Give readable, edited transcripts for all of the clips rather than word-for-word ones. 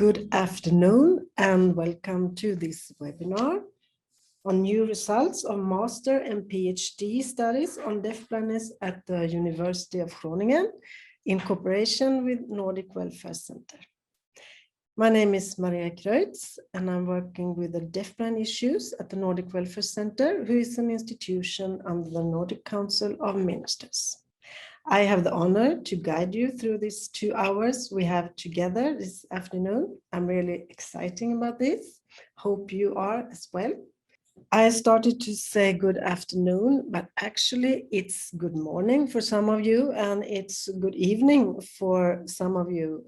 Good afternoon and welcome to this webinar on new results of master and PhD studies on deafblindness at the University of Groningen in cooperation with Nordic Welfare Centre. My name is Creutz and I'm working with the deafblind issues at the Nordic Welfare Centre, who is an institution under the Nordic Council of Ministers. I have the honor to guide you through these 2 hours we have together this afternoon. I'm really excited about this. Hope you are as well. I started to say good afternoon, but actually it's good morning for some of you and it's good evening for some of you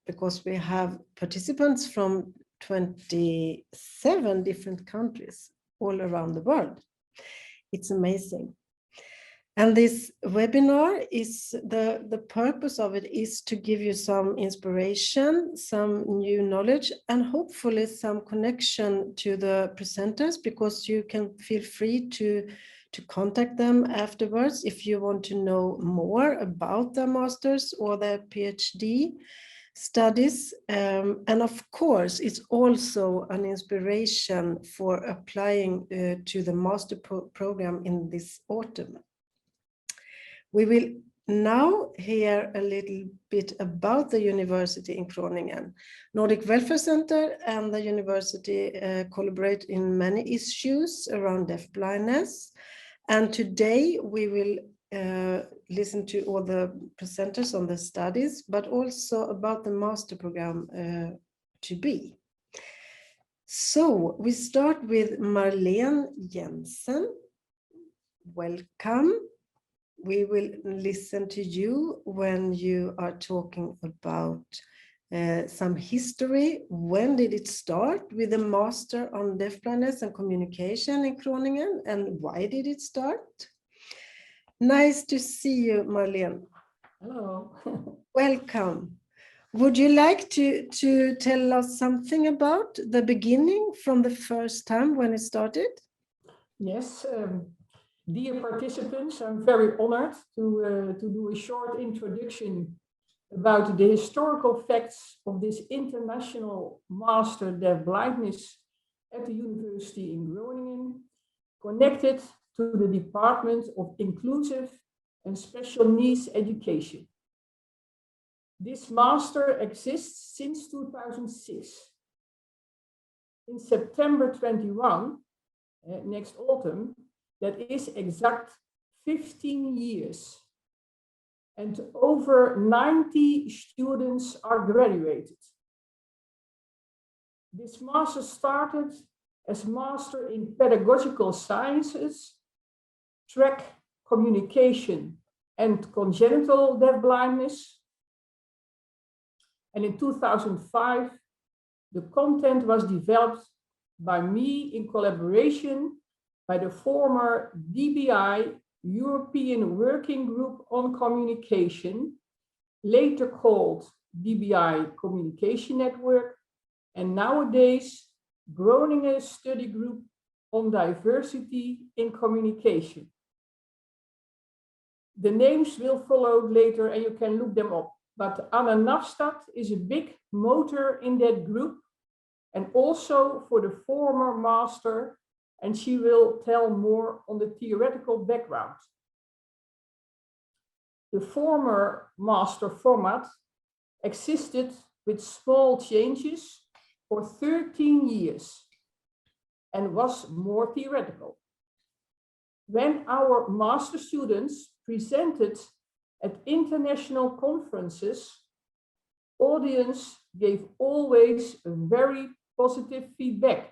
because we have participants from 27 different countries all around the world. It's amazing. And this webinar is the purpose of it is to give you some inspiration, some new knowledge, and hopefully some connection to the presenters, because you can feel free to contact them afterwards if you want to know more about their masters or their PhD studies. And of course, it's also an inspiration for applying to the master program in this autumn. We will now hear a little bit about the University in Groningen. Nordic Welfare Centre and the university collaborate in many issues around deafblindness. And today we will listen to all the presenters on the studies, but also about the master program to be. So we start with Marleen Janssen. Welcome. We will listen to you when you are talking about some history. When did it start with the Master on Deafblindness and Communication in Groningen, and why did it start? Nice to see you, Marleen. Hello. Welcome. Would you like to tell us something about the beginning from the first time when it started? Yes. Dear participants, I'm very honored to do a short introduction about the historical facts of this international master deafblindness at the University in Groningen, connected to the Department of Inclusive and Special Needs Education. This master exists since 2006. In September 21, next autumn, that is exact 15 years, and over 90 students are graduated. This master started as Master in Pedagogical Sciences, track Communication and Congenital Deafblindness, and in 2005, the content was developed by me in collaboration by the former DBI European Working Group on Communication, later called DBI Communication Network, and nowadays Groningen Study Group on Diversity in Communication. The names will follow later and you can look them up, but Nafstad is a big motor in that group and also for the former master, and she will tell more on the theoretical background. The former master format existed with small changes for 13 years and was more theoretical. When our master students presented at international conferences, audience gave always a very positive feedback.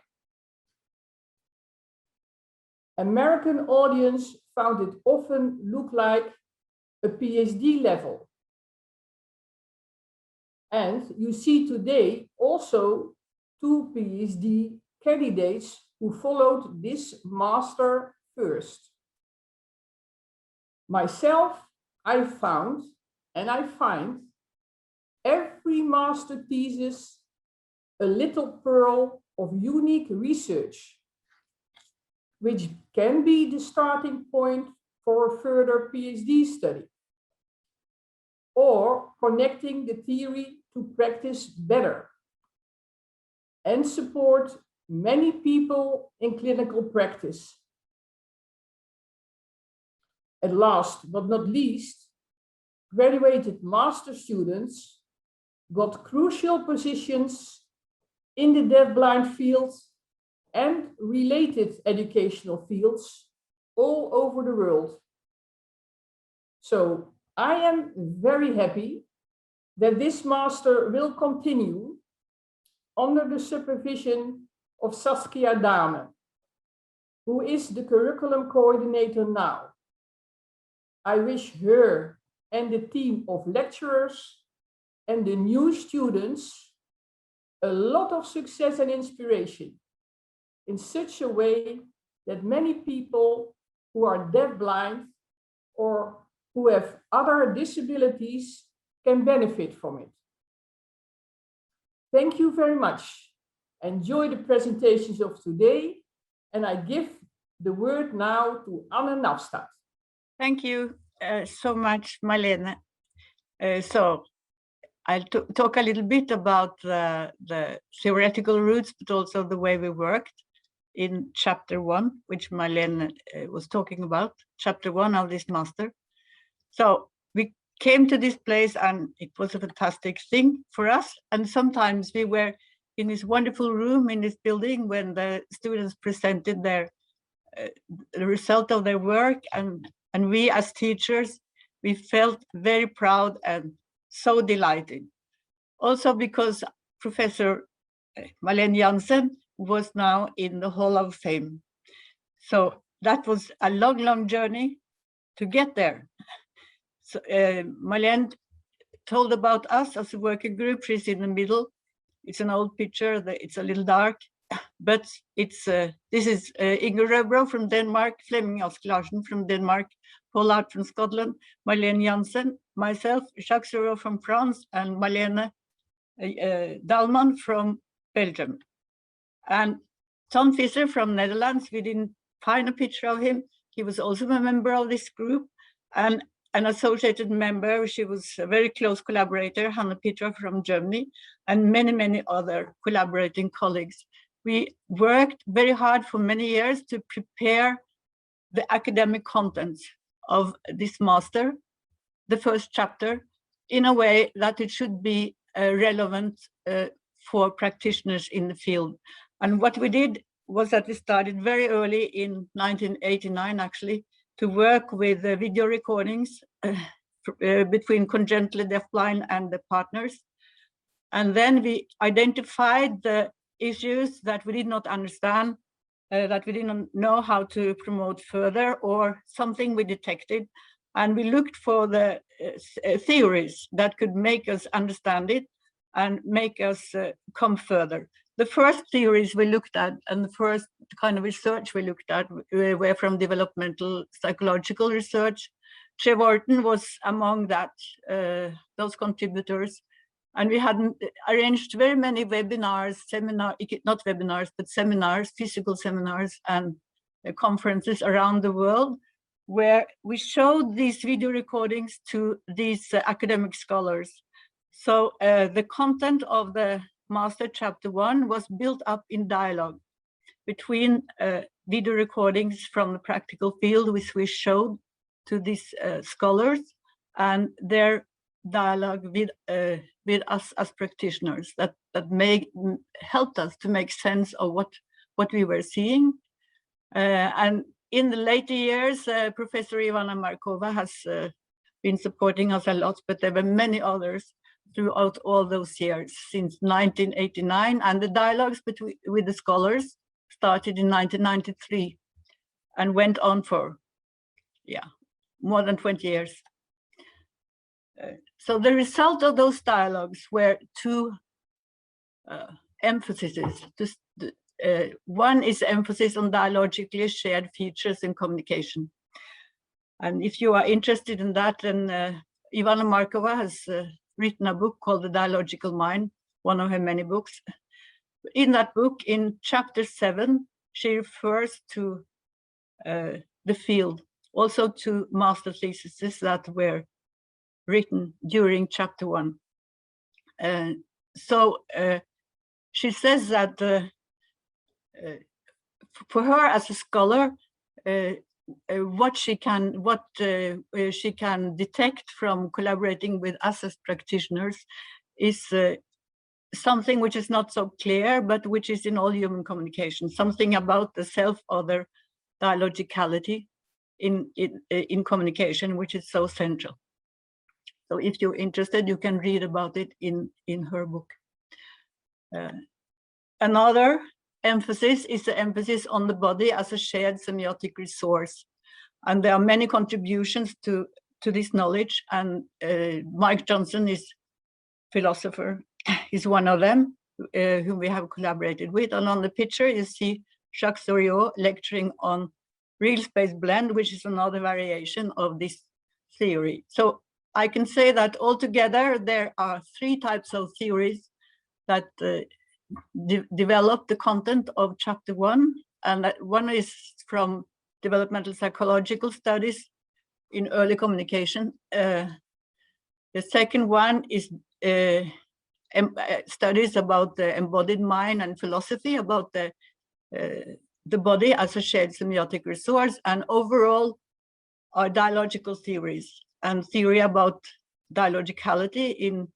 American audience found it often look like a PhD level. And you see today also 2 PhD candidates who followed this master first. Myself, I found and I find every master thesis a little pearl of unique research, which can be the starting point for a further PhD study, or connecting the theory to practice better. and support many people in clinical practice. And last but not least, graduated master students got crucial positions in the deafblind field and related educational fields all over the world. So I am very happy that this master will continue under the supervision of Saskia Damen, who is the curriculum coordinator now. I wish her and the team of lecturers and the new students a lot of success and inspiration in such a way that many people who are deafblind or who have other disabilities can benefit from it. Thank you very much. Enjoy the presentations of today, and I give the word now to Anne Nafstad. Thank you so much, Marleen. So I'll talk a little bit about the theoretical roots, but also the way we worked in chapter 1, which Marleen was talking about, chapter 1 of this master. So we came to this place and it was a fantastic thing for us. And sometimes we were in this wonderful room in this building when the students presented their the result of their work, and we as teachers, we felt very proud and so delighted. Also because Professor Marleen Janssen was now in the Hall of Fame. So that was a long, long journey to get there. So Marleen told about us as a working group. She's in the middle. It's an old picture. It's a little dark, but it's this is Inger Røbro from Denmark, Flemming Ask Larsen from Denmark, Paul Art from Scotland, Marleen Janssen, myself, Jacques Suro from France, and Marlene Damen from Belgium. And Tom Visser from Netherlands, we didn't find a picture of him. He was also a member of this group and an associated member. She was a very close collaborator, Hanne Petra from Germany, and many, many other collaborating colleagues. We worked very hard for many years to prepare the academic contents of this master, the first chapter, in a way that it should be relevant for practitioners in the field. And what we did was that we started very early in 1989, actually, to work with video recordings between congenitally deafblind and the partners. And then we identified the issues that we did not understand, that we didn't know how to promote further, or something we detected. And we looked for the theories that could make us understand it and make us come further. The first theories we looked at and the first kind of research we looked at were from developmental psychological research. Trevorton was among that, those contributors. And we had arranged very many webinars, not webinars, but seminars, physical seminars and conferences around the world, where we showed these video recordings to these academic scholars. So the content of the master chapter 1 was built up in dialogue between video recordings from the practical field, which we showed to these scholars, and their dialogue with us as practitioners that helped us to make sense of what we were seeing. And in the later years, Professor Ivana Markova has been supporting us a lot, but there were many others throughout all those years since 1989, and the dialogues with the scholars started in 1993 and went on for more than 20 years. So the result of those dialogues were two emphases. One is emphasis on dialogically shared features in communication. And if you are interested in that, then Ivana Markova has written a book called The Dialogical Mind, one of her many books. In that book, in chapter 7, she refers to the field, also to master theses that were written during chapter 1. So she says that for her as a scholar, what she can detect from collaborating with us as practitioners is something which is not so clear, but which is in all human communication, something about the self-other dialogicality in communication, which is so central. So if you're interested, you can read about it in her book. Another emphasis is the emphasis on the body as a shared semiotic resource. And there are many contributions to this knowledge, and Mike Janssen is philosopher, is one of them, whom we have collaborated with. And on the picture, you see Jacques Soriot lecturing on real space blend, which is another variation of this theory. So I can say that altogether, there are 3 types of theories that develop the content of chapter 1. And that one is from developmental psychological studies in early communication. The second one is studies about the embodied mind and philosophy about the body as a shared semiotic resource, and overall are dialogical theories and theory about dialogicality in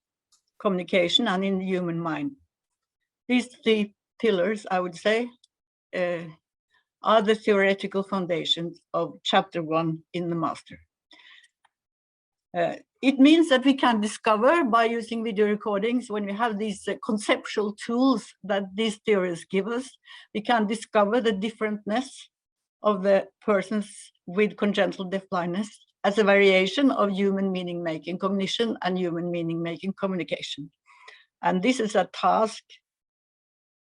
communication and in the human mind. These 3 pillars, I would say, are the theoretical foundations of chapter 1 in the master. It means that we can discover by using video recordings, when we have these conceptual tools that these theories give us, we can discover the differentness of the persons with congenital deafblindness as a variation of human meaning-making cognition and human meaning-making communication. And this is a task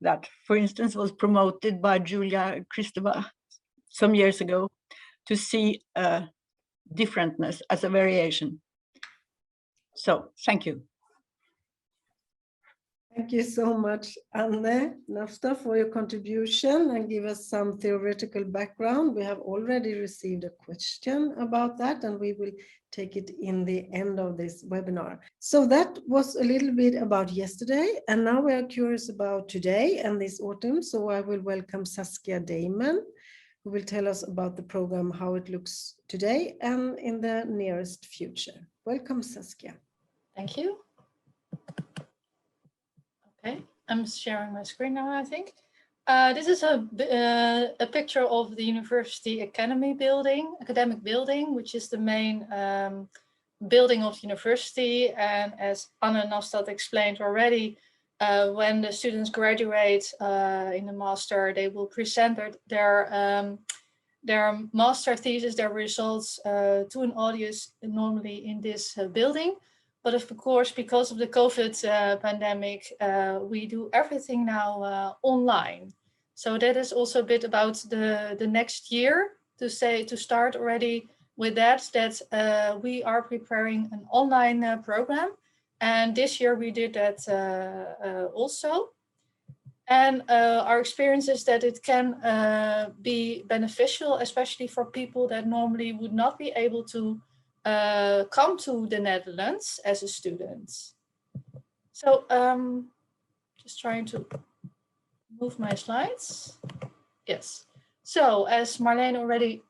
that, for instance, was promoted by Julia Kristeva some years ago, to see differentness as a variation. So, thank you. Thank you so much, Anne Nafstad, for your contribution and give us some theoretical background. We have already received a question about that, and we will take it in the end of this webinar. So that was a little bit about yesterday, and now we are curious about today and this autumn. So I will welcome Saskia Damen, who will tell us about the program, how it looks today and in the nearest future. Welcome, Saskia. Thank you. Okay, I'm sharing my screen now, I think. This is a picture of the University academic building, which is the main building of the university. And as Anne Nafstad explained already, when the students graduate in the master, they will present their master thesis, their results to an audience normally in this building. But of course, because of the COVID pandemic, we do everything now online. So that is also a bit about the next year, to start already with that we are preparing an online program. And this year we did that also. And our experience is that it can be beneficial, especially for people that normally would not be able to come to the Netherlands as a student. So just trying to move my slides. Yes. So as Marleen already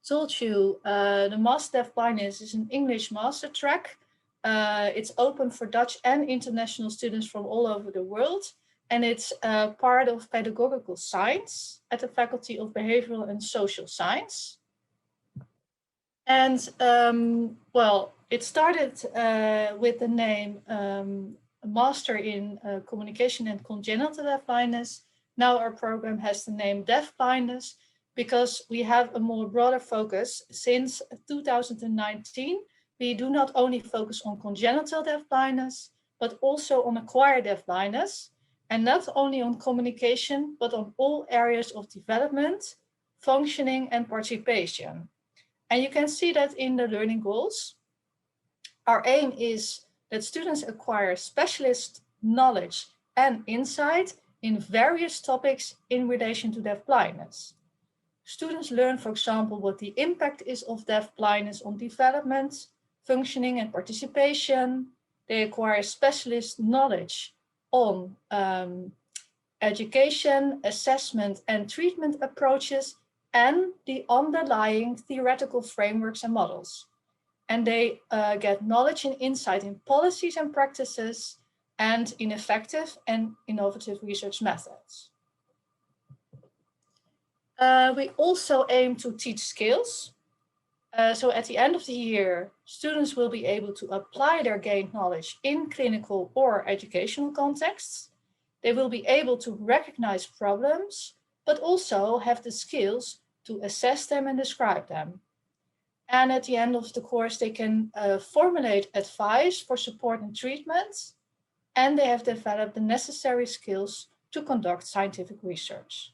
told you, the Master Deafblindness is an English master track. It's open for Dutch and international students from all over the world. And it's part of pedagogical science at the Faculty of Behavioral and Social Science. And well, it started with the name Master in Communication and Congenital Deafblindness. Now our program has the name Deafblindness because we have a more broader focus. Since 2019, we do not only focus on congenital deafblindness, but also on acquired deafblindness, and not only on communication, but on all areas of development, functioning, and participation. And you can see that in the learning goals. Our aim is that students acquire specialist knowledge and insight in various topics in relation to deafblindness. Students learn, for example, what the impact is of deafblindness on development, functioning, and participation. They acquire specialist knowledge on education, assessment, and treatment approaches, and the underlying theoretical frameworks and models. And they get knowledge and insight in policies and practices and in effective and innovative research methods. We also aim to teach skills. So at the end of the year, students will be able to apply their gained knowledge in clinical or educational contexts. They will be able to recognize problems, but also have the skills to assess them and describe them. And at the end of the course, they can formulate advice for support and treatment, and they have developed the necessary skills to conduct scientific research.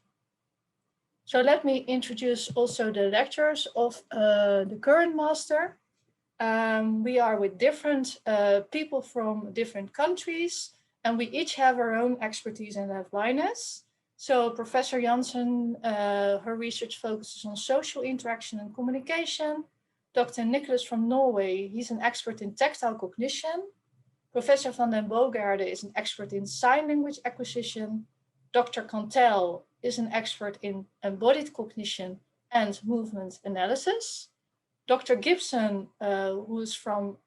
So let me introduce also the lecturers of the current master. We are with different people from different countries, and we each have our own expertise in deafblindness. So Professor Janssen, her research focuses on social interaction and communication. Dr. Nicholas from Norway, he's an expert in tactile cognition. Professor van den Boogaarde is an expert in sign language acquisition. Dr. Cantel is an expert in embodied cognition and movement analysis. Dr. Gibson, who is from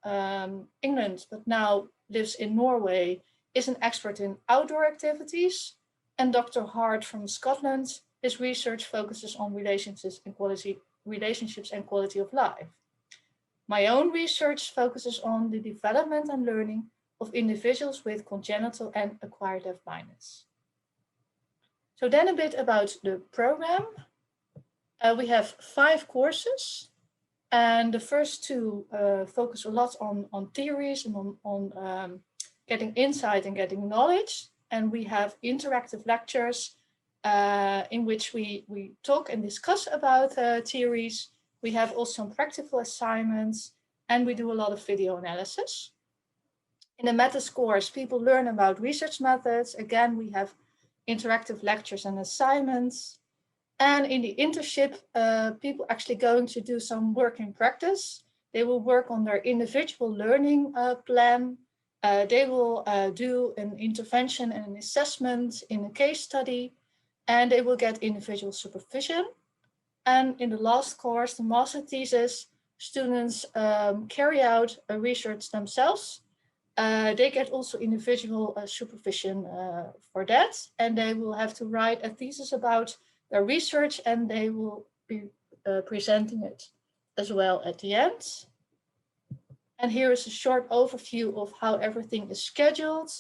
England, but now lives in Norway, is an expert in outdoor activities. And Dr. Hart from Scotland, his research focuses on relationships and quality of life. My own research focuses on the development and learning of individuals with congenital and acquired deafblindness. So then a bit about the program. We have 5 courses, and the first 2 focus a lot on theories and on getting insight and getting knowledge. And we have interactive lectures in which we talk and discuss about theories. We have also some practical assignments, and we do a lot of video analysis. In the methods course, people learn about research methods. Again, we have interactive lectures and assignments. And in the internship, people actually going to do some work in practice. They will work on their individual learning plan. They will do an intervention and an assessment in a case study, and they will get individual supervision. And in the last course, the master thesis, students carry out a research themselves. They get also individual supervision for that, and they will have to write a thesis about their research, and they will be presenting it as well at the end. And here is a short overview of how everything is scheduled.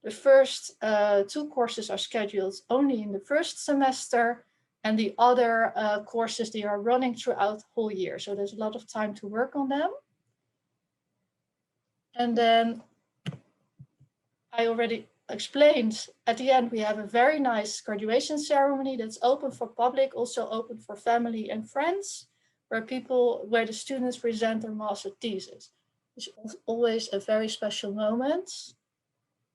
The first 2 courses are scheduled only in the first semester, and the other courses, they are running throughout the whole year. So there's a lot of time to work on them. And then I already explained, at the end, we have a very nice graduation ceremony that's open for public, also open for family and friends, where the students present their master thesis. It's always a very special moment.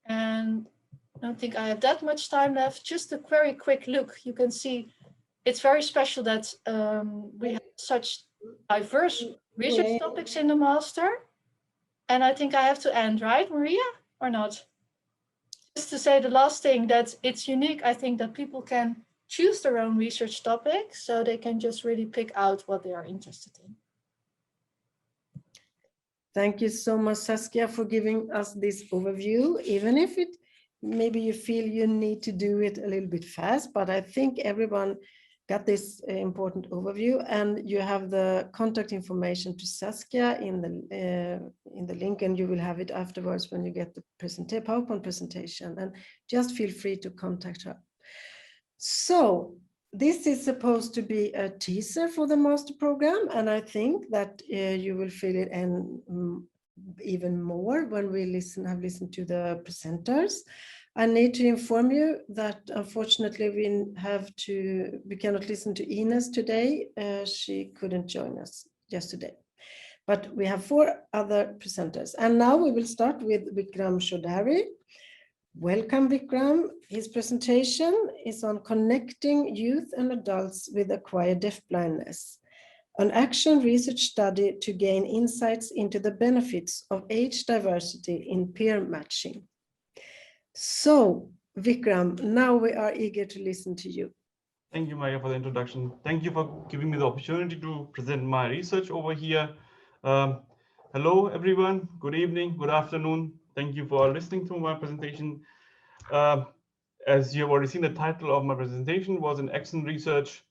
And I don't think I have that much time left. Just a very quick look. You can see it's very special that we have such diverse research topics in the master. And I think I have to end, right, Maria, or not? Just to say the last thing, that it's unique, I think, that people can choose their own research topic, so they can just really pick out what they are interested in. Thank you so much, Saskia, for giving us this overview, even if maybe you feel you need to do it a little bit fast, but I think everyone got this important overview, and you have the contact information to Saskia in the link, and you will have it afterwards when you get the PowerPoint presentation, and just feel free to contact her. So this is supposed to be a teaser for the master program, and I think that you will feel it and even more when we have listened to the presenters. I need to inform you that unfortunately we cannot listen to Ines today. She couldn't join us yesterday, but we have 4 other presenters. And now we will start with Vikram Choudary. Welcome, Vikram. His presentation is on connecting youth and adults with acquired deafblindness, an action research study to gain insights into the benefits of age diversity in peer matching. So Vikram, now we are eager to listen to you. Thank you, Maya, for the introduction. Thank you for giving me the opportunity to present my research over here. Hello, everyone. Good evening, good afternoon. Thank you for listening to my presentation. As you've already seen, the title of my presentation was an excellent research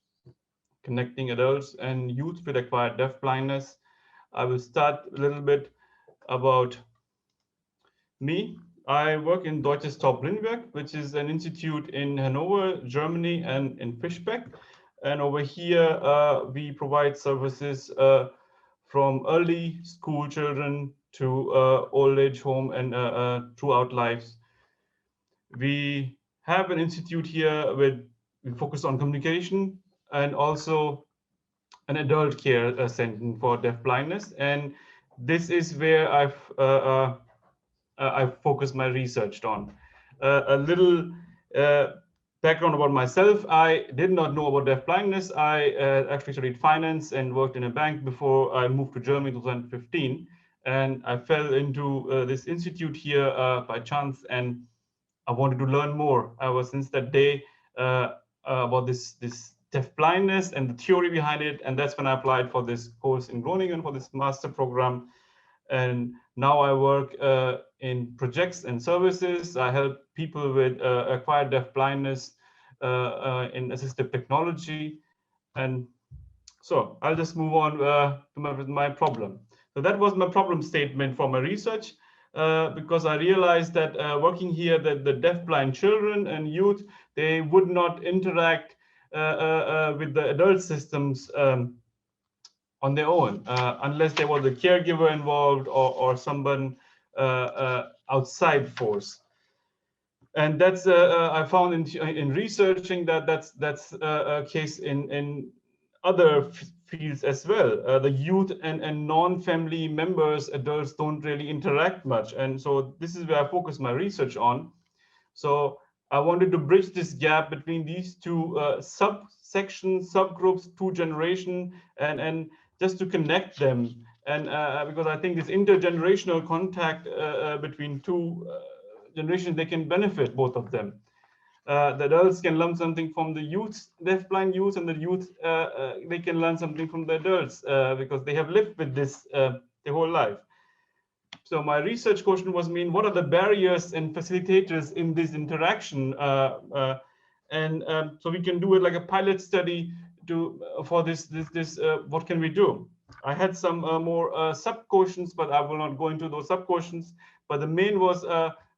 connecting adults and youth with acquired deafblindness. I will start a little bit about me. I work in Deutsches Taubblindwerk, which is an institute in Hanover, Germany, and in Fischbeck. And over here, we provide services from early school children to old age home and throughout lives. We have an institute here we focus on communication and also an adult care center for deafblindness. And this is where I've focused my research on. A little background about myself. I did not know about deafblindness. I actually studied finance and worked in a bank before I moved to Germany in 2015. And I fell into this institute here by chance, and I wanted to learn more. Since that day about this deafblindness and the theory behind it. And that's when I applied for this course in Groningen for this master program. And now I work in projects and services. I help people with acquired deafblindness in assistive technology. And so I'll just move on to my problem. So that was my problem statement for my research, because I realized that working here, that the deafblind children and youth, they would not interact with the adult systems on their own, unless there was a caregiver involved or someone outside force. And that's I found in researching that that's a case in other fields as well. The youth and non-family members, adults, don't really interact much, and so this is where I focus my research on. So I wanted to bridge this gap between these two subsections, subgroups, two generations, and just to connect them. And because I think this intergenerational contact between two generations, they can benefit both of them. The adults can learn something from the youth, deafblind youth, and the youth, they can learn something from the adults because they have lived with this their whole life. So my research question was, what are the barriers and facilitators in this interaction? So we can do it like a pilot study for this. What can we do? I had some more sub-questions, but I will not go into those sub-questions. But the main was,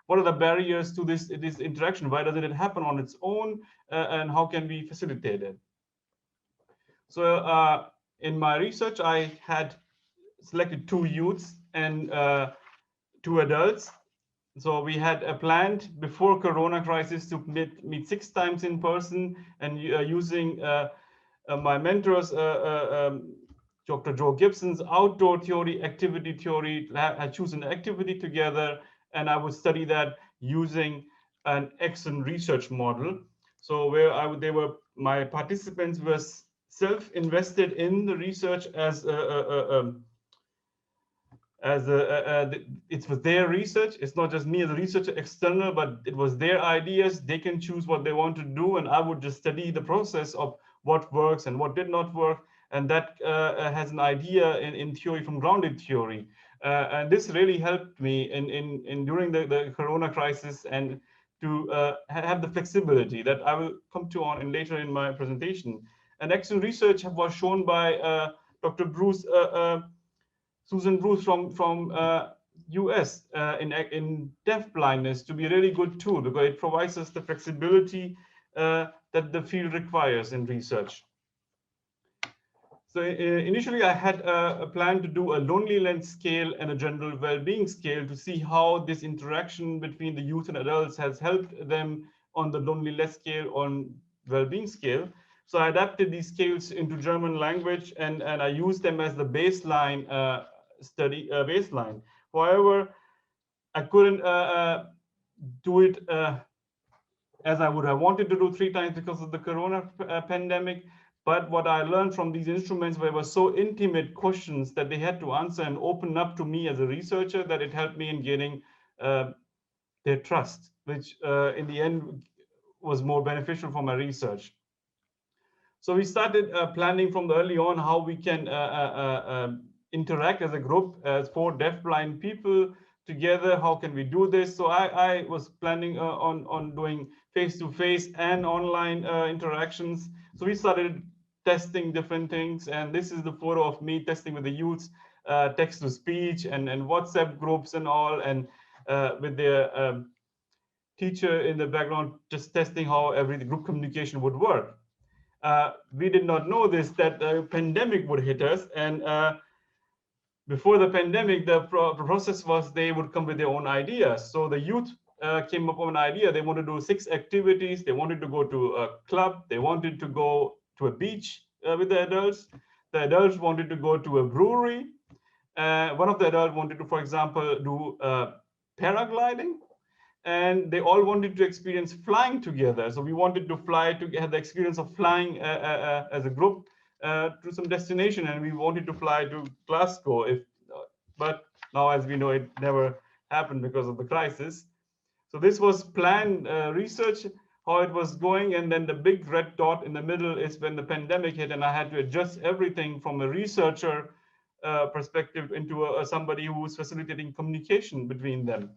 what are the barriers to this interaction? Why doesn't it happen on its own? And how can we facilitate it? So in my research, I had selected 2 youths and 2 adults. So we had planned before Corona crisis to meet 6 times in person, and using my mentors, Dr. Joe Gibson's outdoor theory, activity theory. I choose an activity together, and I would study that using an excellent research model. So where my participants were self-invested in the research it was their research. It's not just me as a researcher external, but it was their ideas. They can choose what they want to do, and I would just study the process of what works and what did not work. And that has an idea in theory from grounded theory. And this really helped me in during the Corona crisis, and to have the flexibility that I will come to on later in my presentation. And excellent research was shown by Dr. Susan Bruce from US in deafblindness to be a really good tool, because it provides us the flexibility that the field requires in research. So initially, I had a plan to do a loneliness scale and a general well-being scale to see how this interaction between the youth and adults has helped them on the loneliness scale, on well-being scale. So I adapted these scales into German language, and I used them as the baseline baseline. However, I couldn't do it as I would have wanted to do 3 times because of the Corona pandemic. But what I learned from these instruments were so intimate questions that they had to answer and open up to me as a researcher, that it helped me in gaining their trust. which in the end was more beneficial for my research. So we started planning from the early on how we can interact as a group as 4 deafblind people together. How can we do this? So I was planning on doing face-to-face and online interactions. So we started testing different things, and this is the photo of me testing with the youths, text-to-speech and WhatsApp groups and all, and with their teacher in the background just testing how every group communication would work. We did not know this, that the pandemic would hit us, and before the pandemic, the process was they would come with their own ideas. So the youth came up with an idea. They wanted to do 6 activities. They wanted to go to a club. They wanted to go to a beach with the adults. The adults wanted to go to a brewery. One of the adults wanted to, for example, do paragliding. And they all wanted to experience flying together. So we wanted to fly to have the experience of flying as a group to some destination, and we wanted to fly to Glasgow. But now, as we know, it never happened because of the crisis. So this was planned research, how it was going, and then the big red dot in the middle is when the pandemic hit, and I had to adjust everything from a researcher perspective into somebody who was facilitating communication between them.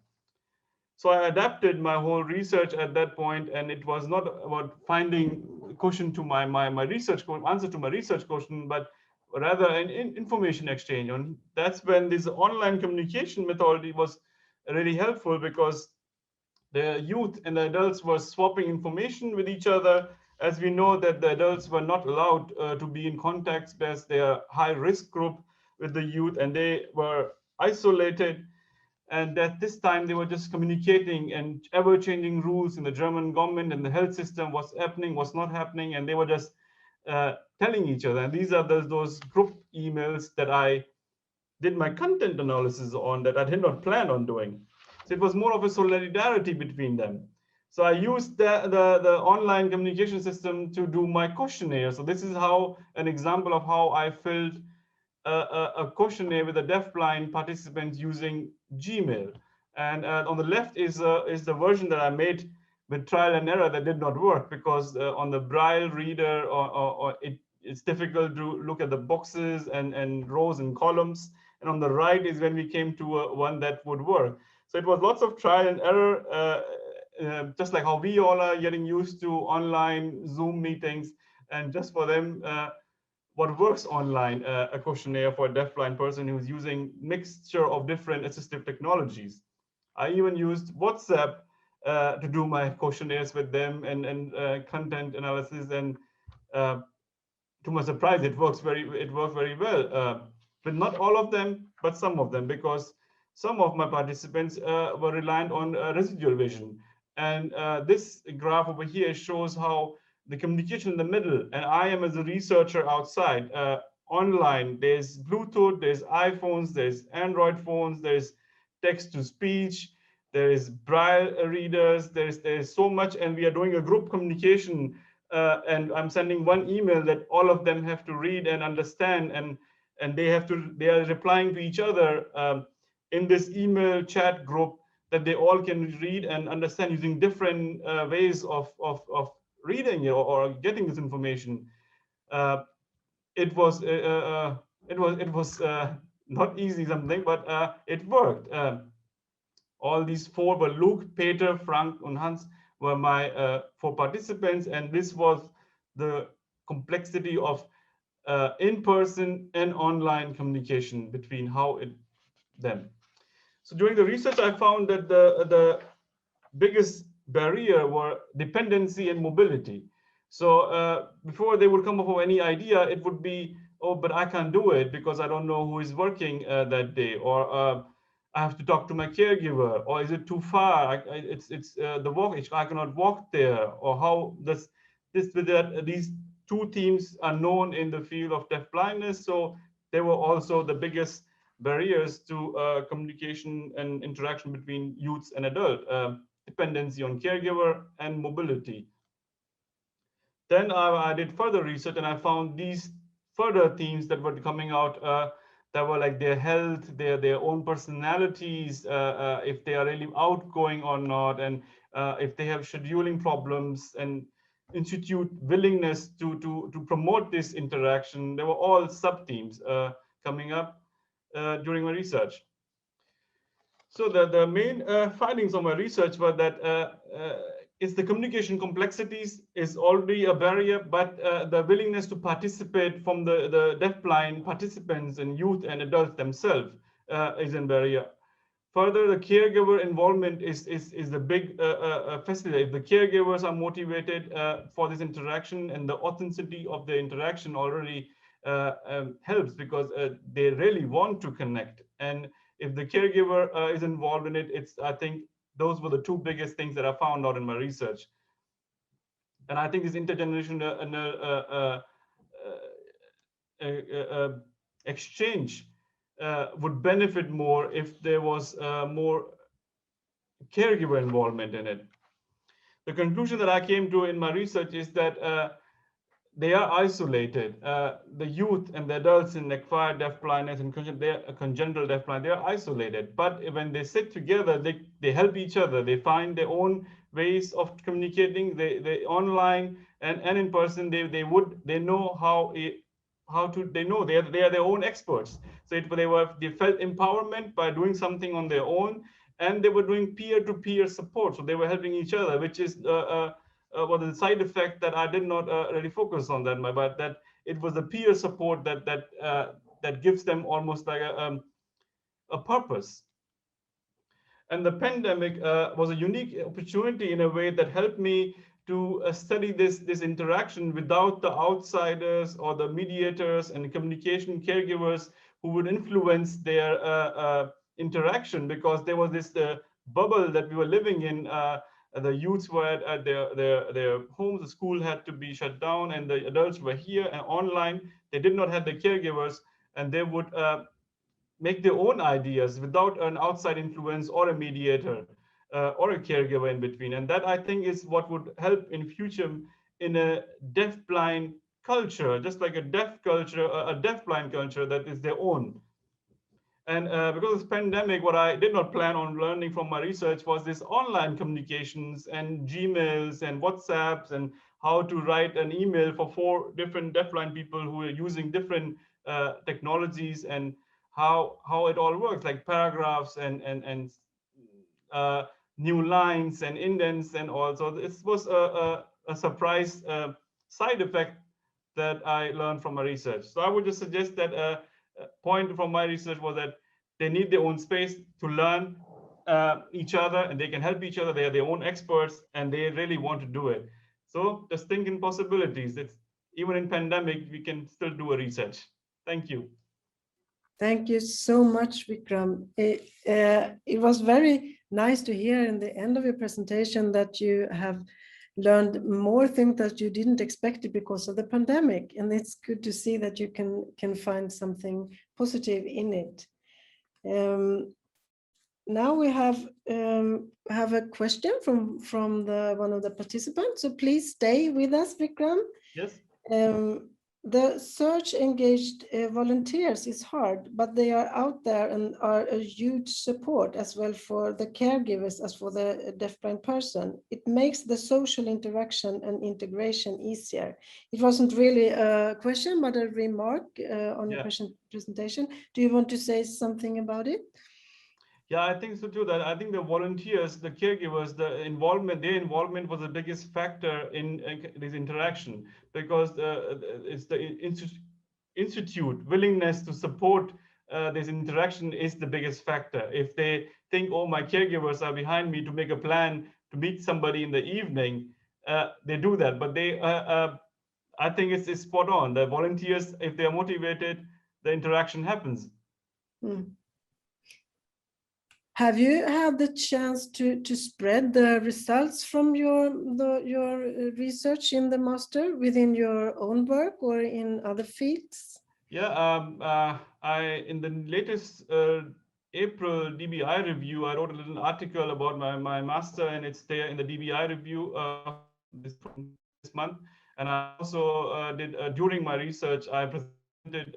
So I adapted my whole research at that point, and it was not about finding question to my research answer to my research question, but rather an information exchange. And that's when this online communication methodology was really helpful, because the youth and the adults were swapping information with each other. As we know that the adults were not allowed to be in contacts because they are high risk group with the youth, and they were isolated. And at this time, they were just communicating, and ever-changing rules in the German government and the health system, what's happening, what's not happening, and they were just telling each other. And these are those group emails that I did my content analysis on, that I did not plan on doing. So it was more of a solidarity between them. So I used the online communication system to do my questionnaire. So this is how an example of how I filled a questionnaire with the deafblind participants using Gmail. And on the left is the version that I made with trial and error that did not work, because on the Braille reader it's difficult to look at the boxes and rows and columns. And on the right is when we came to one that would work. So it was lots of trial and error, just like how we all are getting used to online Zoom meetings. And just for them, what works online, a questionnaire for a deafblind person who's using mixture of different assistive technologies. I even used WhatsApp to do my questionnaires with them and content analysis, and to my surprise, it worked very well. But not all of them, but some of them, because some of my participants were reliant on residual vision. And this graph over here shows how the communication in the middle, and I am as a researcher outside, online, there's Bluetooth, there's iPhones, there's Android phones, there's text-to-speech, there is Braille readers, there's so much, and we are doing a group communication, and I'm sending one email that all of them have to read and understand, and they are replying to each other in this email chat group that they all can read and understand using different ways of reading it or getting this information. It was not easy something, but it worked. All these 4 were Luke, Peter, Frank, and Hans were my 4 participants, and this was the complexity of in-person and online communication between them. So during the research, I found that the biggest barrier were dependency and mobility. So before they would come up with any idea, it would be, oh, but I can't do it because I don't know who is working that day, or I have to talk to my caregiver, or is it too far? It's the walk. I cannot walk there, or how does this with that? These 2 themes are known in the field of deafblindness, so they were also the biggest barriers to communication and interaction between youths and adults. Dependency on caregiver and mobility. Then I did further research, and I found these further themes that were coming out that were like their health, their own personalities, if they are really outgoing or not, and if they have scheduling problems, and institute willingness to promote this interaction. There were all sub-themes coming up during my research. So the main findings of my research were that is the communication complexities is already a barrier, but the willingness to participate from the deafblind participants and youth and adults themselves is a barrier. Further, the caregiver involvement is the big facilitator. If the caregivers are motivated for this interaction, and the authenticity of the interaction already helps, because they really want to connect. And if the caregiver is involved in it, I think those were the two biggest things that I found out in my research. And I think this intergenerational exchange would benefit more if there was more caregiver involvement in it. The conclusion that I came to in my research is that they are isolated. The youth and the adults in acquired deafblindness and congenital deafblindness, they are isolated. But when they sit together, they help each other. They find their own ways of communicating. They online and in person. They know they are their own experts. So they felt empowerment by doing something on their own, and they were doing peer-to-peer support. So they were helping each other, which is was the side effect that I did not really focus on that, but that it was the peer support that gives them almost like a purpose. And the pandemic was a unique opportunity in a way that helped me to study this interaction without the outsiders or the mediators and communication caregivers who would influence their interaction, because there was this bubble that we were living in. The youths were at their homes, the school had to be shut down, and the adults were here and online. They did not have the caregivers, and they would make their own ideas without an outside influence or a mediator or a caregiver in between. And that, I think, is what would help in future in a deaf-blind culture, just like a deaf culture, a deaf-blind culture that is their own. And because of this pandemic, what I did not plan on learning from my research was this online communications and Gmails and WhatsApps, and how to write an email for 4 different deafblind people who are using different technologies, and how it all works, like paragraphs and new lines and indents and all. So this was a surprise side effect that I learned from my research. So I would just suggest that point from my research was that they need their own space to learn each other, and they can help each other. They are their own experts, and they really want to do it. So just think in possibilities. It's even in pandemic, we can still do a research. Thank you. Thank you so much, Vikram. It was very nice to hear in the end of your presentation that you have learned more things that you didn't expect because of the pandemic. And it's good to see that you can find something positive in it. Now we have a question from one of the participants. So please stay with us, Vikram. Yes. The search engaged volunteers is hard, but they are out there and are a huge support as well for the caregivers as for the deafblind person. It makes the social interaction and integration easier. It wasn't really a question, but a remark on your presentation. Do you want to say something about it? Yeah, I think so too. That I think the volunteers, the caregivers, their involvement was the biggest factor in this interaction, because it's the institute willingness to support this interaction is the biggest factor. If they think, oh, my caregivers are behind me to make a plan to meet somebody in the evening, they do that. But I think it's spot on. The volunteers, if they are motivated, the interaction happens. Have you had the chance to spread the results from your research in the master within your own work or in other fields? Yeah, in the latest April DBI review, I wrote a little article about my master, and it's there in the DBI review this month. And I also did during my research, I presented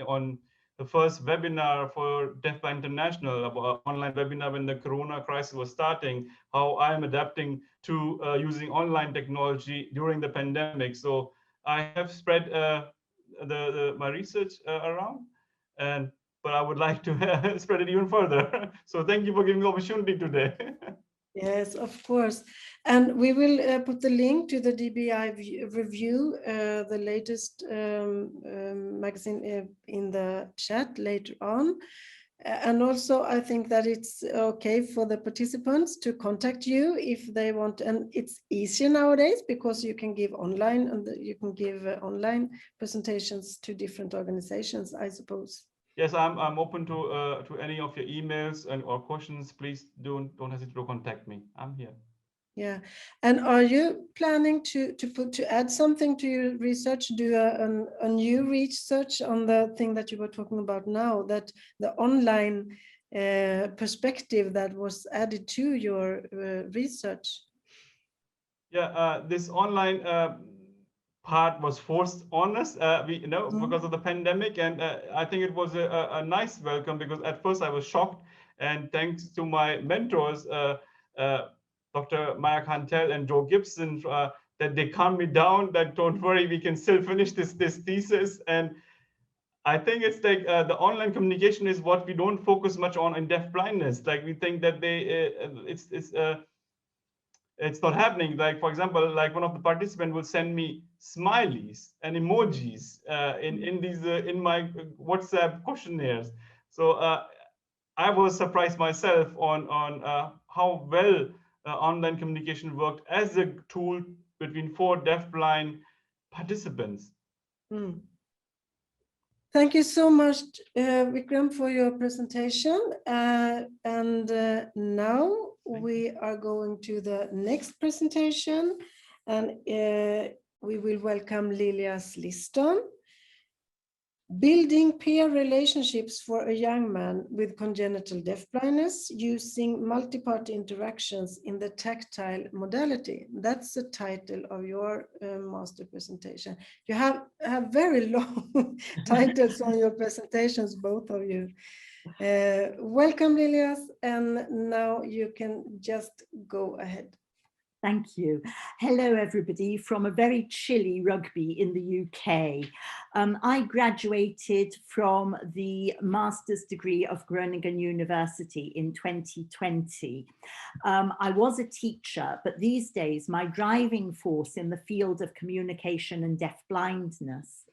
on the first webinar for Deafblind International, about online webinar when the Corona crisis was starting, how I am adapting to using online technology during the pandemic. So I have spread my research around, but I would like to spread it even further. So thank you for giving the opportunity today. Yes, of course. And we will put the link to the DBI review, the latest magazine in the chat later on. And also, I think that it's okay for the participants to contact you if they want. And it's easier nowadays because you can give online and you can give online presentations to different organizations, I suppose. Yes, I'm open to any of your emails or questions. Please don't hesitate to contact me. I'm here. Yeah, and are you planning to add something to your research? Do a new research on the thing that you were talking about now, that the online perspective that was added to your research? Yeah, this online part was forced on us, because of the pandemic, and I think it was a nice welcome, because at first I was shocked, and thanks to my mentors, Dr. Maya Cantel and Joe Gibson, that they calmed me down, that don't worry, we can still finish this thesis. And I think it's like the online communication is what we don't focus much on in deafblindness. Like we think that it's not happening. Like, for example, like one of the participants will send me smileys and emojis in my WhatsApp questionnaires. So I was surprised myself on how well online communication worked as a tool between 4 deafblind participants. Thank you so much, Vikram, for your presentation. And now we are going to the next presentation, and we will welcome Lilias Liston. Building peer relationships for a young man with congenital deafblindness using multiparty interactions in the tactile modality. That's the title of your master presentation. You have very long titles on your presentations, both of you. Welcome, Lilias, and now you can just go ahead. Thank you. Hello, everybody, from a very chilly Rugby in the UK. I graduated from the master's degree of Groningen University in 2020. I was a teacher, but these days my driving force in the field of communication and deafblindness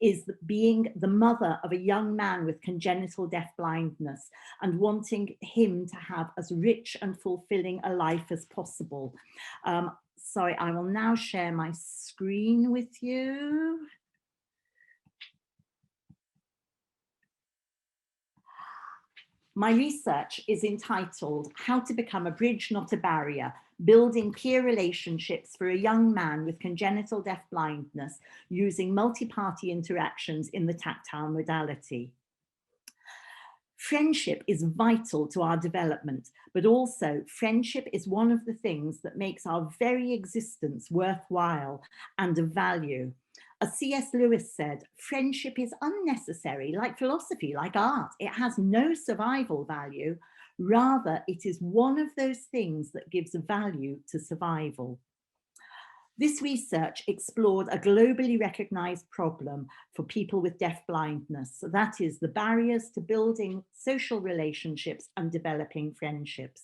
is being the mother of a young man with congenital deafblindness and wanting him to have as rich and fulfilling a life as possible. Sorry, I will now share my screen with you. My research is entitled How to Become a Bridge, Not a Barrier, Building Peer Relationships for a Young Man with Congenital Deafblindness Using Multiparty Interactions in the Tactile Modality. Friendship is vital to our development, but also friendship is one of the things that makes our very existence worthwhile and of value. As C.S. Lewis said, friendship is unnecessary, like philosophy, like art. It has no survival value. Rather, it is one of those things that gives value to survival. This research explored a globally recognized problem for people with deafblindness. So that is the barriers to building social relationships and developing friendships.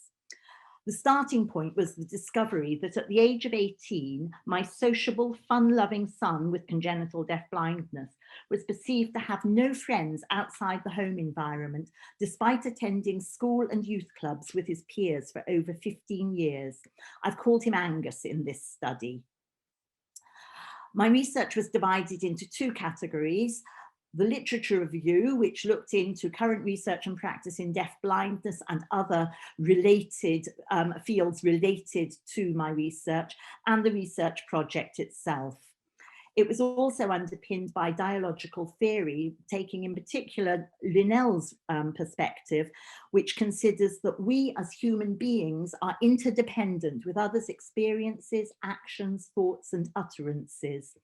The starting point was the discovery that at the age of 18, my sociable, fun-loving son with congenital deafblindness was perceived to have no friends outside the home environment, despite attending school and youth clubs with his peers for over 15 years. I've called him Angus in this study. My research was divided into 2 categories. The literature review, which looked into current research and practice in deafblindness and other related fields related to my research, and the research project itself. It was also underpinned by dialogical theory, taking in particular Linnell's perspective, which considers that we as human beings are interdependent with others' experiences, actions, thoughts, and utterances.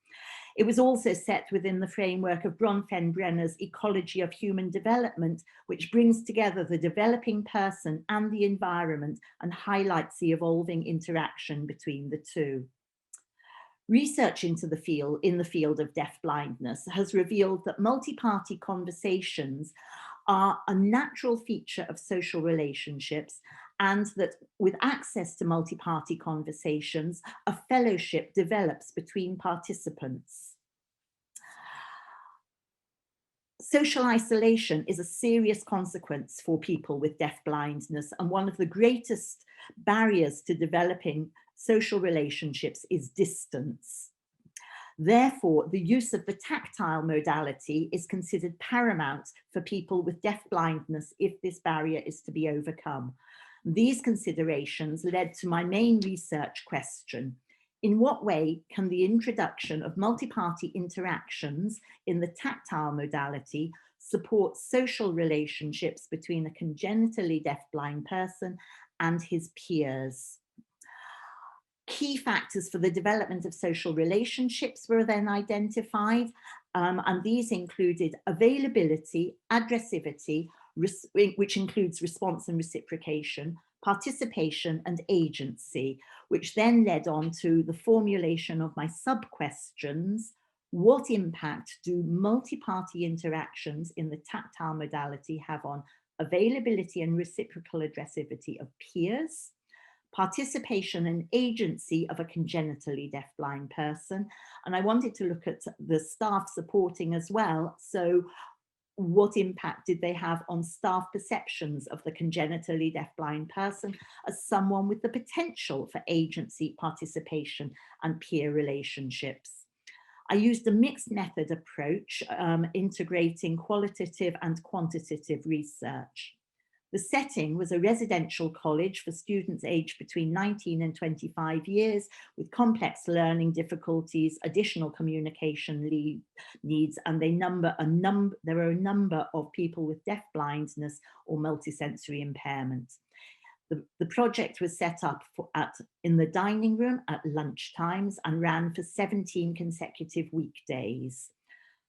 It was also set within the framework of Bronfenbrenner's ecology of human development, which brings together the developing person and the environment and highlights the evolving interaction between the two. Research into the field, in the field of deafblindness, has revealed that multi-party conversations are a natural feature of social relationships, and that with access to multi-party conversations, a fellowship develops between participants. Social isolation is a serious consequence for people with deafblindness, and one of the greatest barriers to developing social relationships is distance. Therefore, the use of the tactile modality is considered paramount for people with deafblindness if this barrier is to be overcome. These considerations led to my main research question: in what way can the introduction of multi-party interactions in the tactile modality support social relationships between a congenitally deafblind person and his peers? Key factors for the development of social relationships were then identified, and these included availability, addressivity, which includes response and reciprocation, participation and agency, which then led on to the formulation of my sub-questions. What impact do multi-party interactions in the tactile modality have on availability and reciprocal addressivity of peers, participation and agency of a congenitally deafblind person? And I wanted to look at the staff supporting as well. So what impact did they have on staff perceptions of the congenitally deafblind person as someone with the potential for agency, participation, and peer relationships? I used a mixed method approach, integrating qualitative and quantitative research. The setting was a residential college for students aged between 19 and 25 years with complex learning difficulties, additional communication needs, and there are a number of people with deafblindness or multisensory impairment. The project was set up in the dining room at lunch times and ran for 17 consecutive weekdays.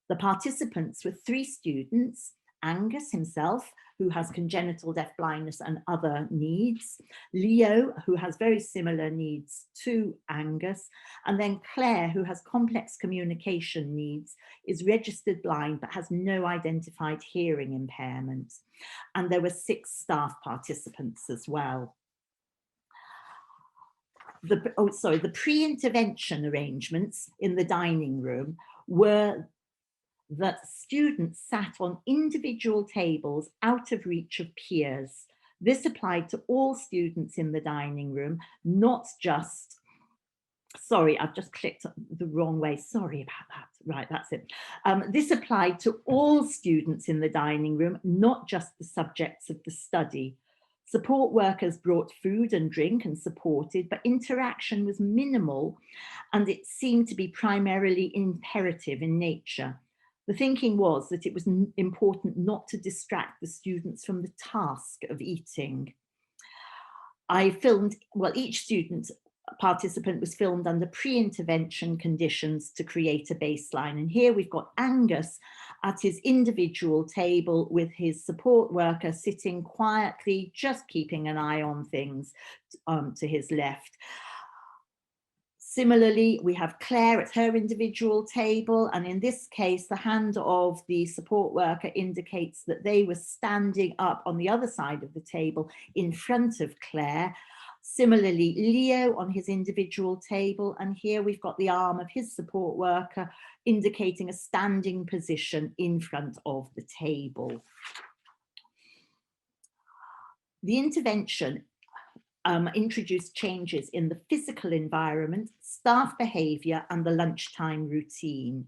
The participants were 3 students: Angus himself, who has congenital deafblindness and other needs; Leo, who has very similar needs to Angus; and then Claire, who has complex communication needs, is registered blind but has no identified hearing impairment. And there were 6 staff participants as well. The pre-intervention arrangements in the dining room were that students sat on individual tables out of reach of peers. This applied to all students in the dining room, not just, sorry, I've just clicked the wrong way, sorry about that. Right, that's it. This applied to all students in the dining room, not just the subjects of the study. Support workers brought food and drink and supported, but interaction was minimal, and it seemed to be primarily imperative in nature. The thinking was that it was important not to distract the students from the task of eating. I filmed, well, each student participant was filmed under pre-intervention conditions to create a baseline. And here we've got Angus at his individual table with his support worker sitting quietly, just keeping an eye on things to his left. Similarly, we have Claire at her individual table, and in this case, the hand of the support worker indicates that they were standing up on the other side of the table in front of Claire. Similarly, Leo on his individual table, and here we've got the arm of his support worker indicating a standing position in front of the table. The intervention introduced changes in the physical environment, staff behaviour, and the lunchtime routine.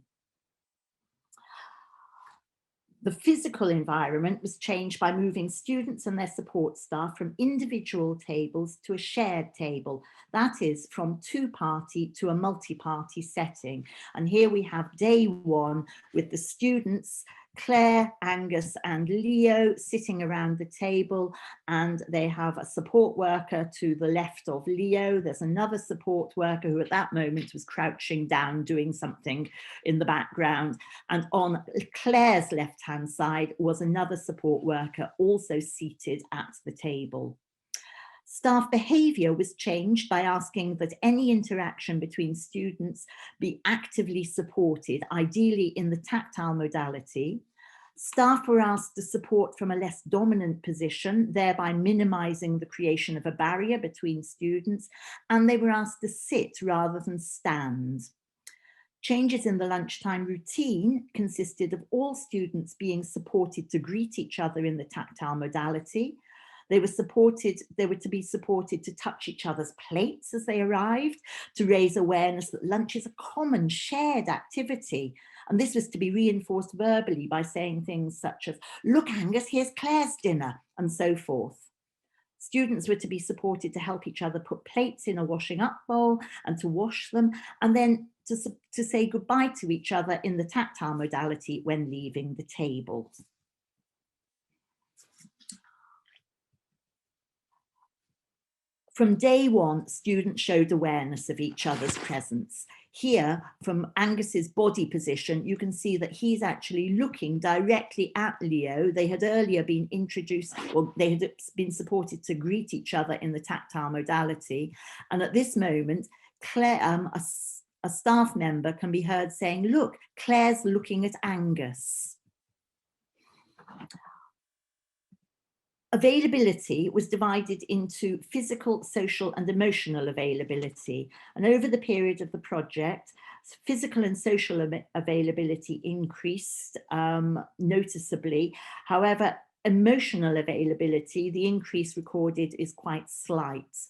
The physical environment was changed by moving students and their support staff from individual tables to a shared table. That is, from two-party to a multi-party setting. And here we have day one with the students, Claire, Angus and Leo sitting around the table, and they have a support worker to the left of Leo. There's another support worker who at that moment was crouching down doing something in the background, and on Claire's left-hand side was another support worker also seated at the table. Staff behaviour was changed by asking that any interaction between students be actively supported, ideally in the tactile modality. Staff were asked to support from a less dominant position, thereby minimising the creation of a barrier between students, and they were asked to sit rather than stand. Changes in the lunchtime routine consisted of all students being supported to greet each other in the tactile modality. They were to be supported to touch each other's plates as they arrived, to raise awareness that lunch is a common shared activity. And this was to be reinforced verbally by saying things such as, "Look, Angus, here's Claire's dinner," and so forth. Students were to be supported to help each other put plates in a washing up bowl and to wash them, and then to say goodbye to each other in the tactile modality when leaving the table. From day one, students showed awareness of each other's presence. Here, from Angus's body position, you can see that he's actually looking directly at Leo. They had earlier been introduced, or they had been supported to greet each other in the tactile modality. And at this moment, Claire, a staff member can be heard saying, "Look, Claire's looking at Angus." Availability was divided into physical, social and emotional availability. And over the period of the project, physical and social availability increased noticeably. However, emotional availability, the increase recorded is quite slight.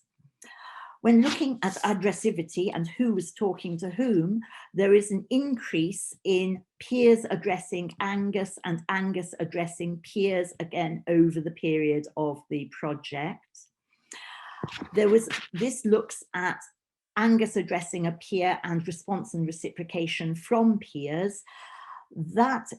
When looking at addressivity and who was talking to whom, there is an increase in peers addressing Angus and Angus addressing peers again over the period of the project. This looks at Angus addressing a peer and response and reciprocation from peers. That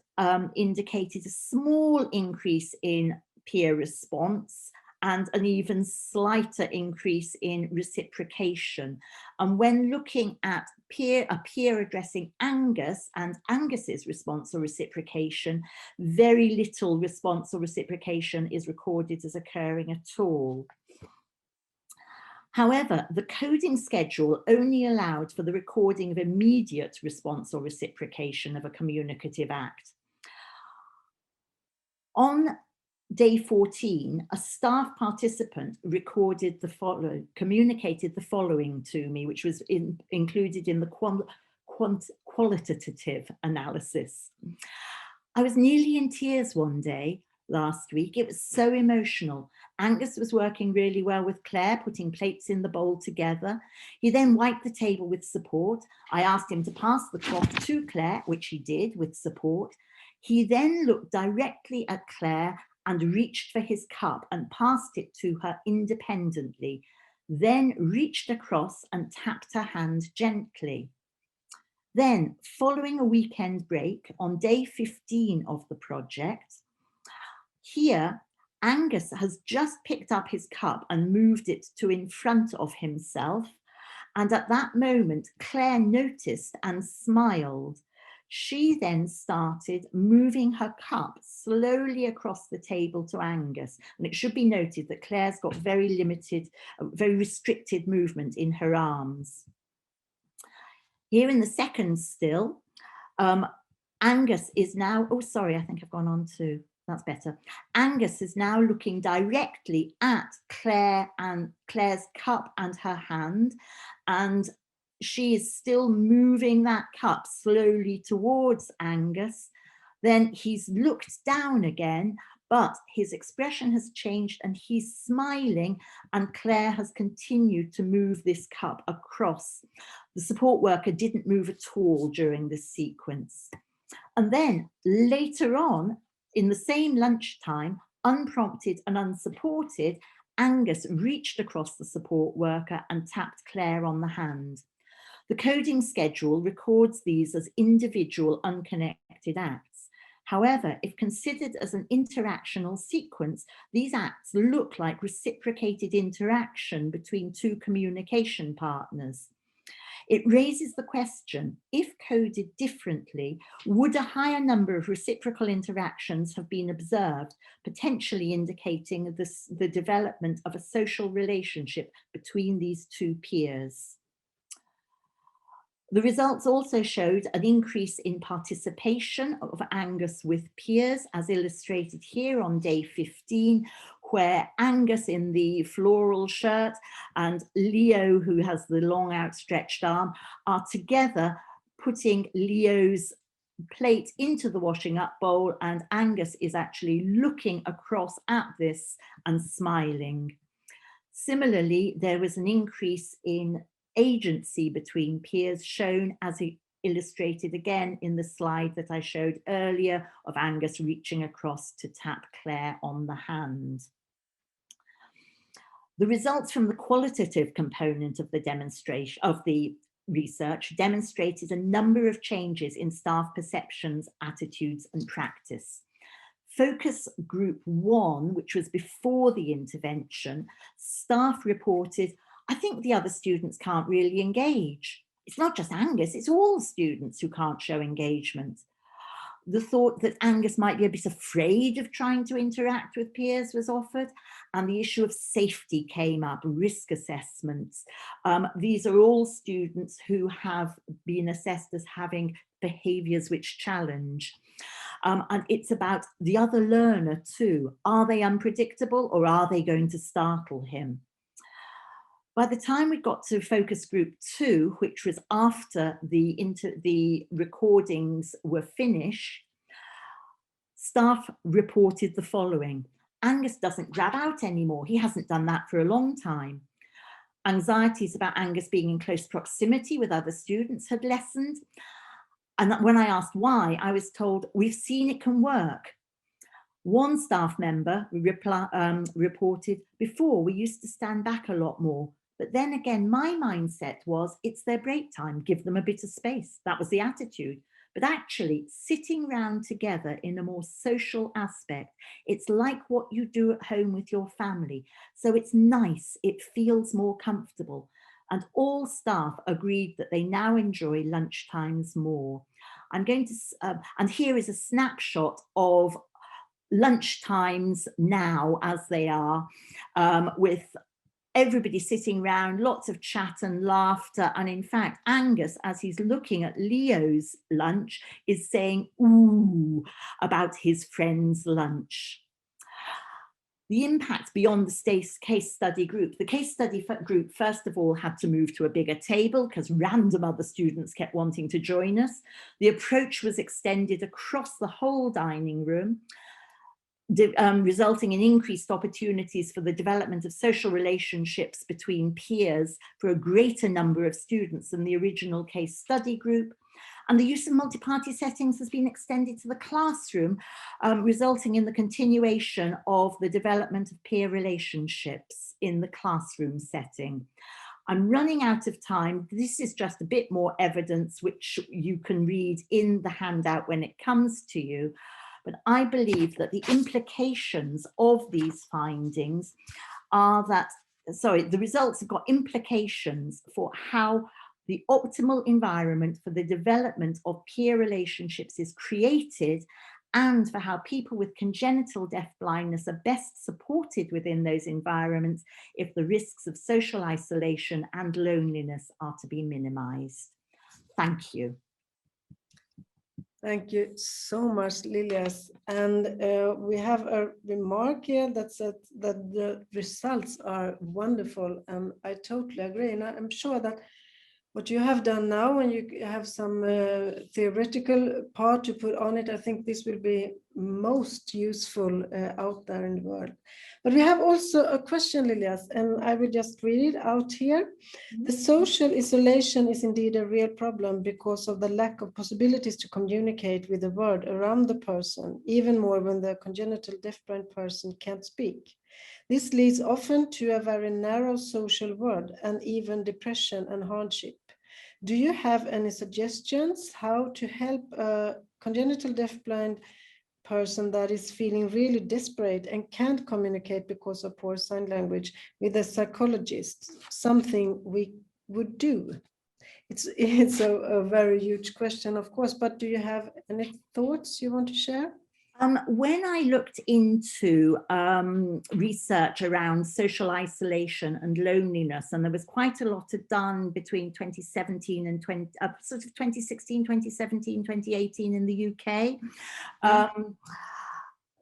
indicated a small increase in peer response and an even slighter increase in reciprocation. And when looking at a peer addressing Angus and Angus's response or reciprocation, very little response or reciprocation is recorded as occurring at all. However, the coding schedule only allowed for the recording of immediate response or reciprocation of a communicative act. On Day 14, a staff participant communicated the following to me, which was included in the qualitative analysis. "I was nearly in tears one day last week. It was so emotional. Angus was working really well with Claire, putting plates in the bowl together. He then wiped the table with support. I asked him to pass the cloth to Claire, which he did with support. He then looked directly at Claire and reached for his cup and passed it to her independently, then reached across and tapped her hand gently. Then, following a weekend break on day 15 of the project, here Angus has just picked up his cup and moved it to in front of himself. And at that moment, Claire noticed and smiled. She then started moving her cup slowly across the table to Angus. And it should be noted that Claire's got very limited, very restricted movement in her arms. Here in the second still, Angus is now, oh, sorry, I think I've gone on to, that's better. Angus is now looking directly at Claire and Claire's cup and her hand, and she is still moving that cup slowly towards Angus. Then he's looked down again, but his expression has changed and he's smiling, and Claire has continued to move this cup across. The support worker didn't move at all during this sequence. And then later on, In the same lunchtime, unprompted and unsupported, Angus reached across the support worker and tapped Claire on the hand. The coding schedule records these as individual unconnected acts. However, if considered as an interactional sequence, these acts look like reciprocated interaction between two communication partners. It raises the question, if coded differently, would a higher number of reciprocal interactions have been observed, potentially indicating the development of a social relationship between these two peers? The results also showed an increase in participation of Angus with peers, as illustrated here on day 15, where Angus in the floral shirt and Leo, who has the long outstretched arm, are together putting Leo's plate into the washing up bowl, and Angus is actually looking across at this and smiling. Similarly, there was an increase in agency between peers, shown as illustrated again in the slide that I showed earlier of Angus reaching across to tap Claire on the hand. The results from the qualitative component of the demonstration of the research demonstrated a number of changes in staff perceptions, attitudes, and practice. Focus group 1, which was before the intervention, staff reported, I think the other students can't really engage. It's not just Angus, it's all students who can't show engagement. The thought that Angus might be a bit afraid of trying to interact with peers was offered, and the issue of safety came up, risk assessments. These are all students who have been assessed as having behaviours which challenge. And it's about the other learner too. Are they unpredictable, or are they going to startle him? By the time we got to focus group 2, which was after the recordings were finished, staff reported the following. Angus doesn't grab out anymore. He hasn't done that for a long time. Anxieties about Angus being in close proximity with other students had lessened. And when I asked why, I was told, we've seen it can work. One staff member reported, before we used to stand back a lot more. But then again, my mindset was, it's their break time, give them a bit of space. That was the attitude. But actually, sitting round together in a more social aspect, it's like what you do at home with your family. So it's nice, it feels more comfortable. And all staff agreed that they now enjoy lunchtimes more. I'm going to, and here is a snapshot of lunchtimes now as they are, with everybody sitting round, lots of chat and laughter. And in fact, Angus, as he's looking at Leo's lunch, is saying, ooh, about his friend's lunch. The impact beyond the case study group. The case study group, first of all, had to move to a bigger table because random other students kept wanting to join us. The approach was extended across the whole dining room, resulting in increased opportunities for the development of social relationships between peers for a greater number of students than the original case study group. And the use of multi-party settings has been extended to the classroom, resulting in the continuation of the development of peer relationships in the classroom setting. I'm running out of time. This is just a bit more evidence which you can read in the handout when it comes to you. But I believe that the implications of these findings are that, the results have got implications for how the optimal environment for the development of peer relationships is created, and for how people with congenital deafblindness are best supported within those environments if the risks of social isolation and loneliness are to be minimized. Thank you. Thank you so much, Lilias. And we have a remark here that said that the results are wonderful, and I totally agree. And I'm sure that what you have done now, and you have some theoretical part to put on it, I think this will be most useful out there in the world. But we have also a question, Lilias, and I will just read it out here. The social isolation is indeed a real problem because of the lack of possibilities to communicate with the world around the person, even more when the congenital deafblind person can't speak. This leads often to a very narrow social world and even depression and hardship. Do you have any suggestions how to help a congenital deafblind person that is feeling really desperate and can't communicate because of poor sign language with a psychologist? Something we would do. It's a very huge question, of course, but do you have any thoughts you want to share? When I looked into research around social isolation and loneliness, and there was quite a lot done between 2017 and 2016, 2017, 2018 in the UK.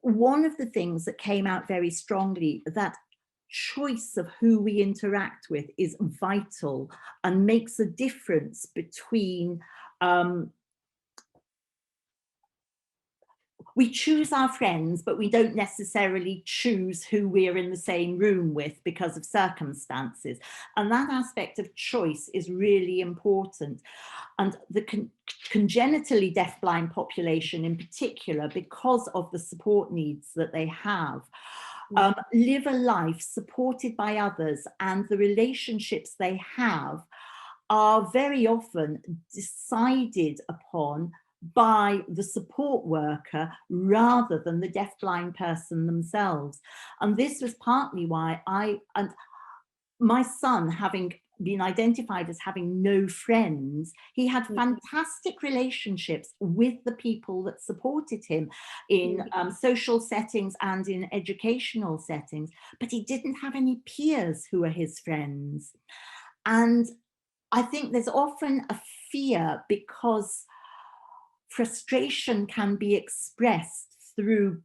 One of the things that came out very strongly, that choice of who we interact with is vital and makes a difference between we choose our friends, but we don't necessarily choose who we're in the same room with because of circumstances. And that aspect of choice is really important. And the congenitally deafblind population in particular, because of the support needs that they have, live a life supported by others, and the relationships they have are very often decided upon by the support worker rather than the deafblind person themselves. And this was partly why and my son, having been identified as having no friends, he had fantastic relationships with the people that supported him in social settings and in educational settings, but he didn't have any peers who were his friends. And I think there's often a fear because frustration can be expressed through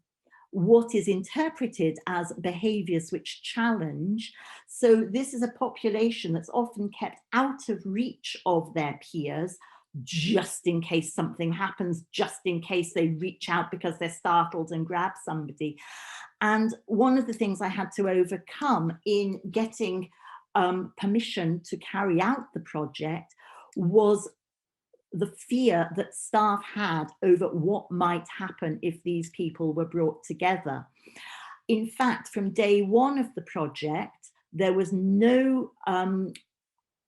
what is interpreted as behaviors which challenge. So this is a population that's often kept out of reach of their peers, just in case something happens, just in case they reach out because they're startled and grab somebody. And one of the things I had to overcome in getting permission to carry out the project was the fear that staff had over what might happen if these people were brought together. In fact, from day one of the project, there was no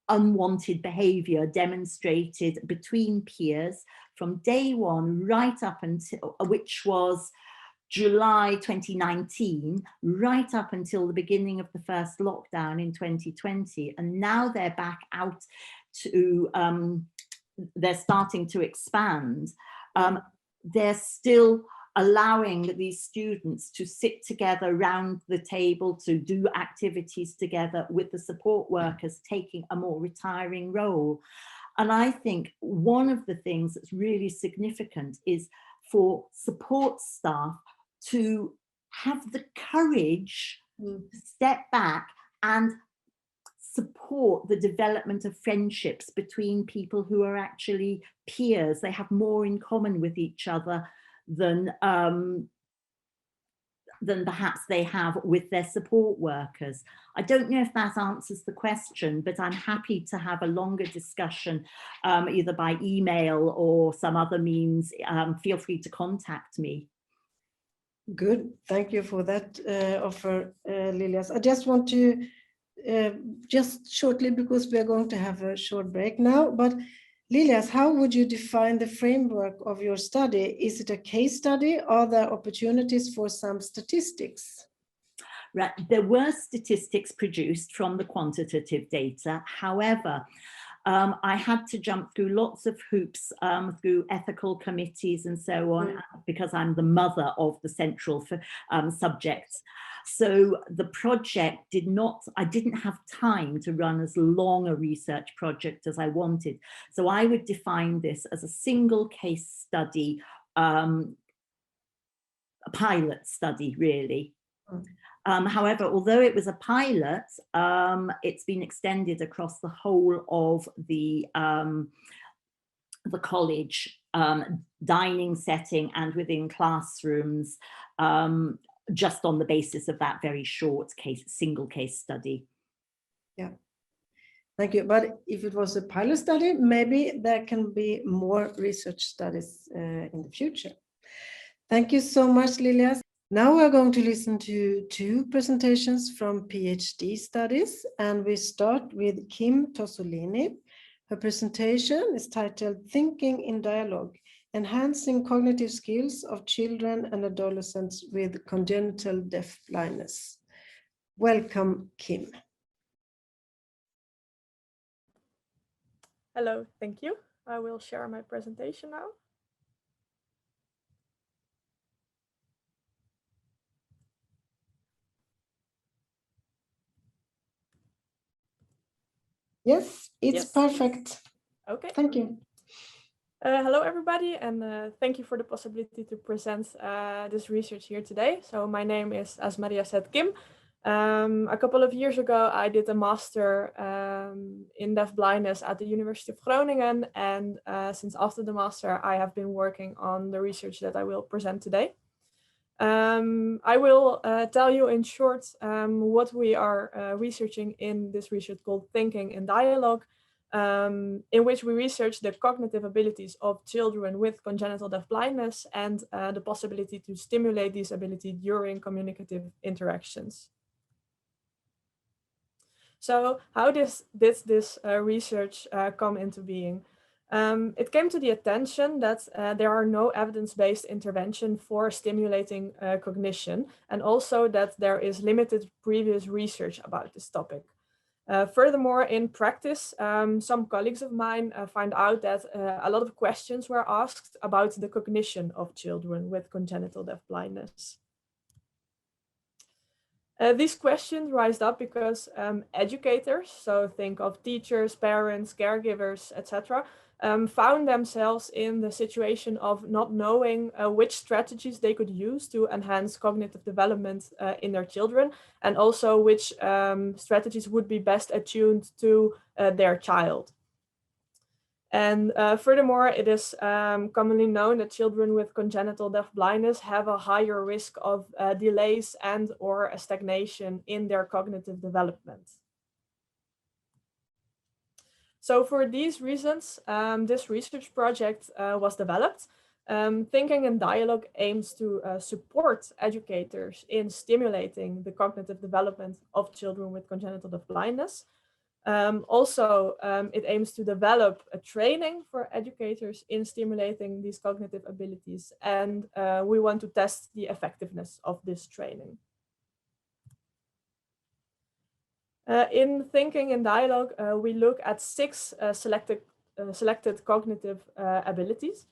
unwanted behavior demonstrated between peers from day one right up until, which was July 2019, right up until the beginning of the first lockdown in 2020. And now they're back out to they're starting to expand. They're still allowing these students to sit together around the table to do activities together with the support workers taking a more retiring role. And I think one of the things that's really significant is for support staff to have the courage to step back and support the development of friendships between people who are actually peers. They have more in common with each other than perhaps they have with their support workers. I don't know if that answers the question, but I'm happy to have a longer discussion, either by email or some other means. Feel free to contact me. Good, thank you for that offer, Lilias. I just want to just shortly, because we are going to have a short break now, but Lilias, how would you define the framework of your study? Is it a case study? Are there opportunities for some statistics? Right, there were statistics produced from the quantitative data. However, I had to jump through lots of hoops through ethical committees and so on, because I'm the mother of the central subjects. So the project I didn't have time to run as long a research project as I wanted. So I would define this as a single case study, a pilot study really. However, although it was a pilot, it's been extended across the whole of the college dining setting and within classrooms, just on the basis of that very short single case study. Yeah, thank you. But if it was a pilot study, maybe there can be more research studies in the future. Thank you so much, Lilia. Now we're going to listen to 2 presentations from PhD studies, and we start with Kim Tossolini. Her presentation is titled Thinking in Dialogue, Enhancing Cognitive Skills of Children and Adolescents with Congenital Deafblindness. Welcome, Kim. Hello, thank you. I will share my presentation now. Yes, it's perfect. Okay. Thank you. Hello, everybody, and thank you for the possibility to present this research here today. So my name is, as Maria said, Kim. A couple of years ago, I did a master in deafblindness at the University of Groningen, and since after the master, I have been working on the research that I will present today. I will tell you in short what we are researching in this research called Thinking in Dialogue, in which we research the cognitive abilities of children with congenital deafblindness and the possibility to stimulate this ability during communicative interactions. So how did this research come into being? It came to the attention that there are no evidence-based intervention for stimulating cognition, and also that there is limited previous research about this topic. Furthermore, in practice, some colleagues of mine find out that a lot of questions were asked about the cognition of children with congenital deafblindness. These questions rise up because educators, so think of teachers, parents, caregivers, etc., found themselves in the situation of not knowing which strategies they could use to enhance cognitive development in their children, and also which strategies would be best attuned to their child. And furthermore, it is commonly known that children with congenital deafblindness have a higher risk of delays and or a stagnation in their cognitive development. So for these reasons, this research project was developed. Thinking in Dialogue aims to support educators in stimulating the cognitive development of children with congenital deafblindness. It aims to develop a training for educators in stimulating these cognitive abilities, and we want to test the effectiveness of this training. In Thinking in Dialogue, we look at 6 selected cognitive abilities.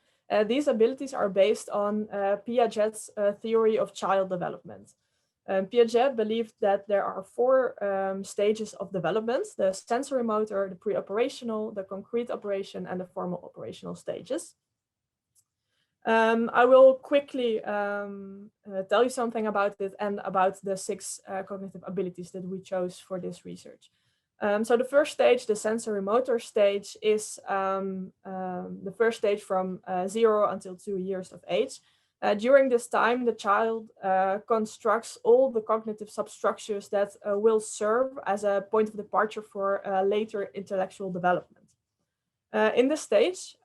These abilities are based on Piaget's theory of child development. Piaget believed that there are 4 stages of development: the sensory motor, the pre-operational, the concrete operation, and the formal operational stages. I will quickly tell you something about it and about the 6 cognitive abilities that we chose for this research. So the first stage, the sensory motor stage, is the first stage from 0 until 2 years of age. During this time, the child constructs all the cognitive substructures that will serve as a point of departure for later intellectual development. In this stage,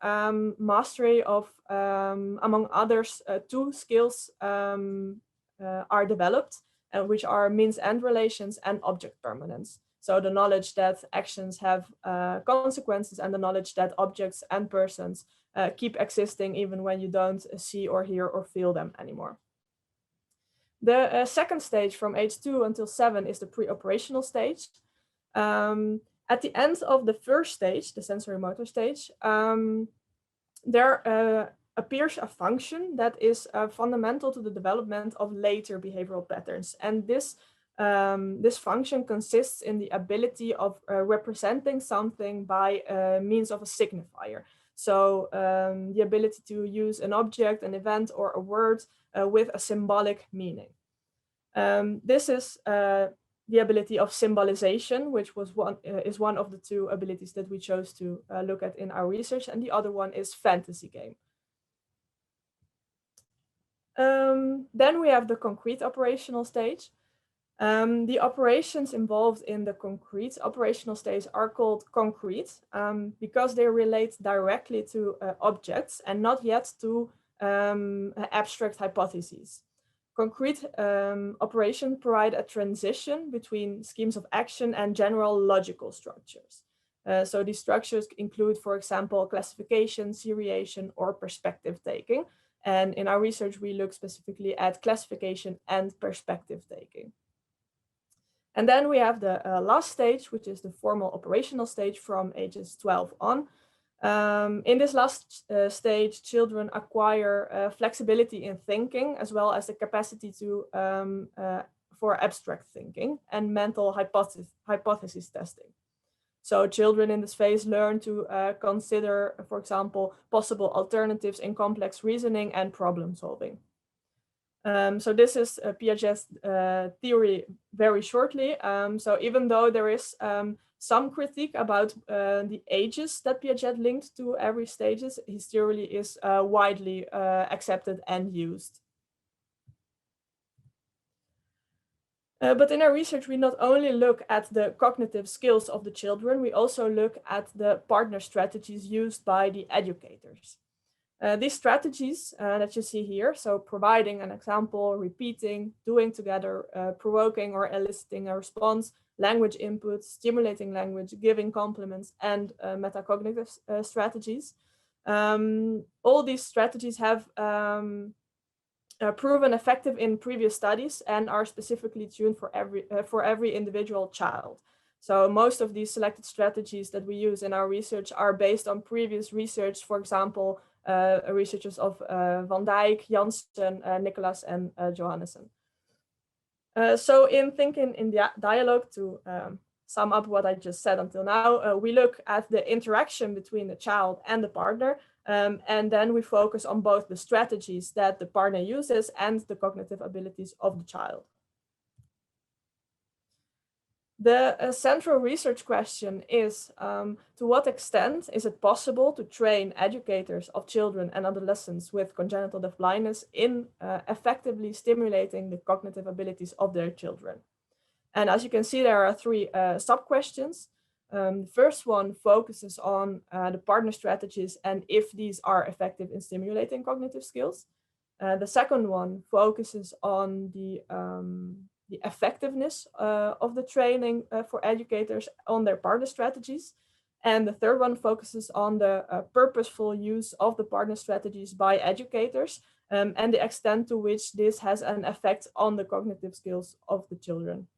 mastery of, among others, 2 skills are developed, which are means-end relations and object permanence. So the knowledge that actions have consequences, and the knowledge that objects and persons keep existing even when you don't see or hear or feel them anymore. The second stage from age 2 until 7 is the pre-operational stage. At the end of the first stage, the sensory motor stage, there appears a function that is fundamental to the development of later behavioral patterns. And this function consists in the ability of representing something by means of a signifier. So the ability to use an object, an event, or a word with a symbolic meaning. This is the ability of symbolization, which is one of the two abilities that we chose to look at in our research, and the other one is fantasy game. Then we have the concrete operational stage. The operations involved in the concrete operational stage are called concrete because they relate directly to objects and not yet to abstract hypotheses. Concrete operations provide a transition between schemes of action and general logical structures. So these structures include, for example, classification, seriation, or perspective taking. And in our research, we look specifically at classification and perspective taking. And then we have the last stage, which is the formal operational stage from ages 12 on. In this last stage, children acquire flexibility in thinking, as well as the capacity to for abstract thinking and mental hypothesis testing. So children in this phase learn to consider, for example, possible alternatives in complex reasoning and problem solving. So this is Piaget's theory very shortly. So even though there is some critique about the ages that Piaget linked to every stages, his theory is widely accepted and used. But in our research, we not only look at the cognitive skills of the children, we also look at the partner strategies used by the educators. These strategies that you see here, so providing an example, repeating, doing together, provoking or eliciting a response, language input, stimulating language, giving compliments, and metacognitive strategies. All these strategies have proven effective in previous studies and are specifically tuned for every individual child. So most of these selected strategies that we use in our research are based on previous research, for example, researchers of Van Dijk, Janssen, Nicholas, and Johannessen. So in thinking in dialogue, to sum up what I just said until now, we look at the interaction between the child and the partner, and then we focus on both the strategies that the partner uses and the cognitive abilities of the child. The central research question is, to what extent is it possible to train educators of children and adolescents with congenital deafblindness in effectively stimulating the cognitive abilities of their children? And as you can see, there are three sub-questions. The first one focuses on the partner strategies and if these are effective in stimulating cognitive skills. The second one focuses on the effectiveness of the training for educators on their partner strategies. And the third one focuses on the purposeful use of the partner strategies by educators and the extent to which this has an effect on the cognitive skills of the children.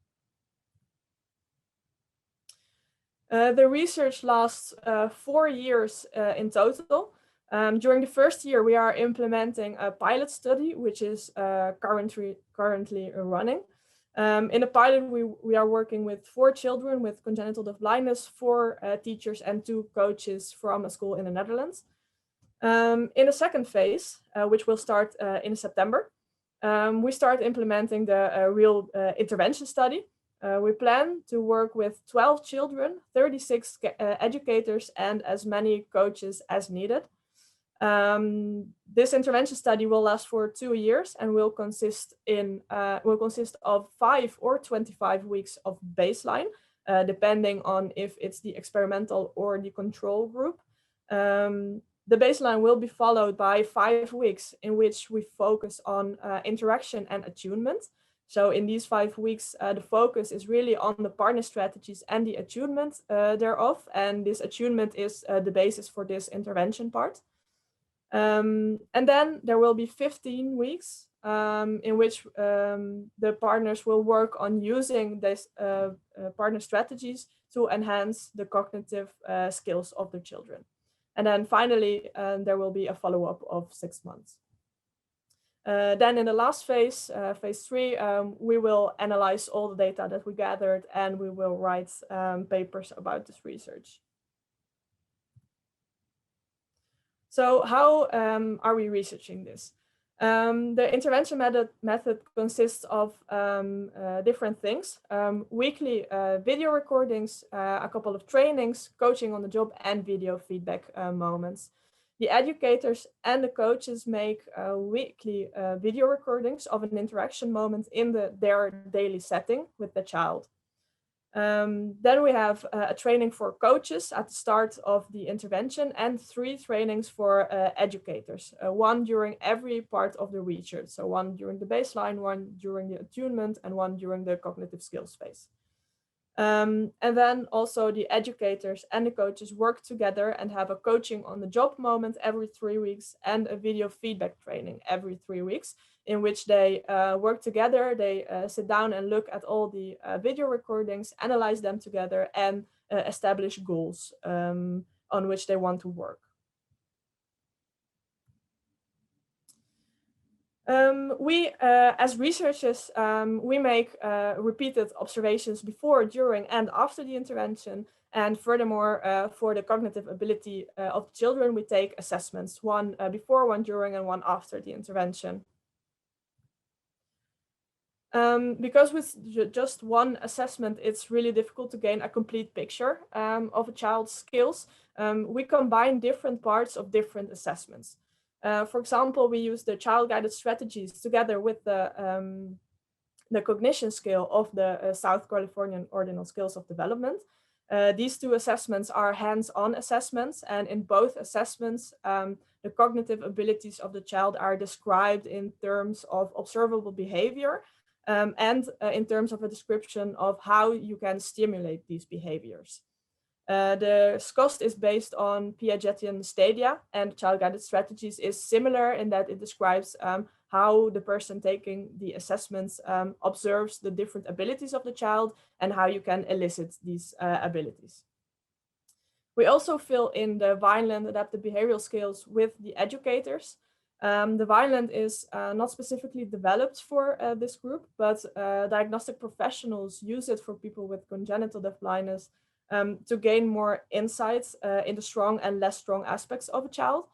The research lasts 4 years in total. During the first year, we are implementing a pilot study, which is currently running. In the pilot, we are working with 4 children with congenital deafblindness, 4 teachers and 2 coaches from a school in the Netherlands. In the second phase, which will start in September, we start implementing the real intervention study. We plan to work with 12 children, 36 educators, and as many coaches as needed. This intervention study will last for 2 years and will consist of 5 or 25 weeks of baseline, depending on if it's the experimental or the control group. The baseline will be followed by 5 weeks in which we focus on interaction and attunement. So in these 5 weeks, the focus is really on the partner strategies and the attunement thereof. And this attunement is the basis for this intervention part. And then there will be 15 weeks in which the partners will work on using these partner strategies to enhance the cognitive skills of the children. And then finally, there will be a follow-up of 6 months. Then in the last phase, phase 3, we will analyze all the data that we gathered and we will write papers about this research. So how are we researching this? The intervention method consists of different things: weekly video recordings, a couple of trainings, coaching on the job, and video feedback moments. The educators and the coaches make weekly video recordings of an interaction moment in their daily setting with the child. Then we have a training for coaches at the start of the intervention, and 3 trainings for educators, 1 during every part of the research. So 1 during the baseline, 1 during the attunement, and 1 during the cognitive skills phase. And then also the educators and the coaches work together and have a coaching on the job moment every 3 weeks and a video feedback training every 3 weeks, in which they work together. They sit down and look at all the video recordings, analyze them together, and establish goals on which they want to work. We, as researchers, we make repeated observations before, during, and after the intervention. And furthermore, for the cognitive ability of the children, we take assessments, 1 before, 1 during, and 1 after the intervention. Because with just 1 assessment, it's really difficult to gain a complete picture of a child's skills. We combine different parts of different assessments. For example, we use the child-guided strategies together with the cognition scale of the South Californian Ordinal Scales of Development. These 2 assessments are hands-on assessments, and in both assessments, the cognitive abilities of the child are described in terms of observable behavior and in terms of a description of how you can stimulate these behaviors. The SCOST is based on Piagetian stadia, and child-guided strategies is similar in that it describes how the person taking the assessments observes the different abilities of the child and how you can elicit these abilities. We also fill in the Vineland adaptive behavioral skills with the educators. The Vineland is not specifically developed for this group, but diagnostic professionals use it for people with congenital deafblindness to gain more insights into strong and less strong aspects of a child.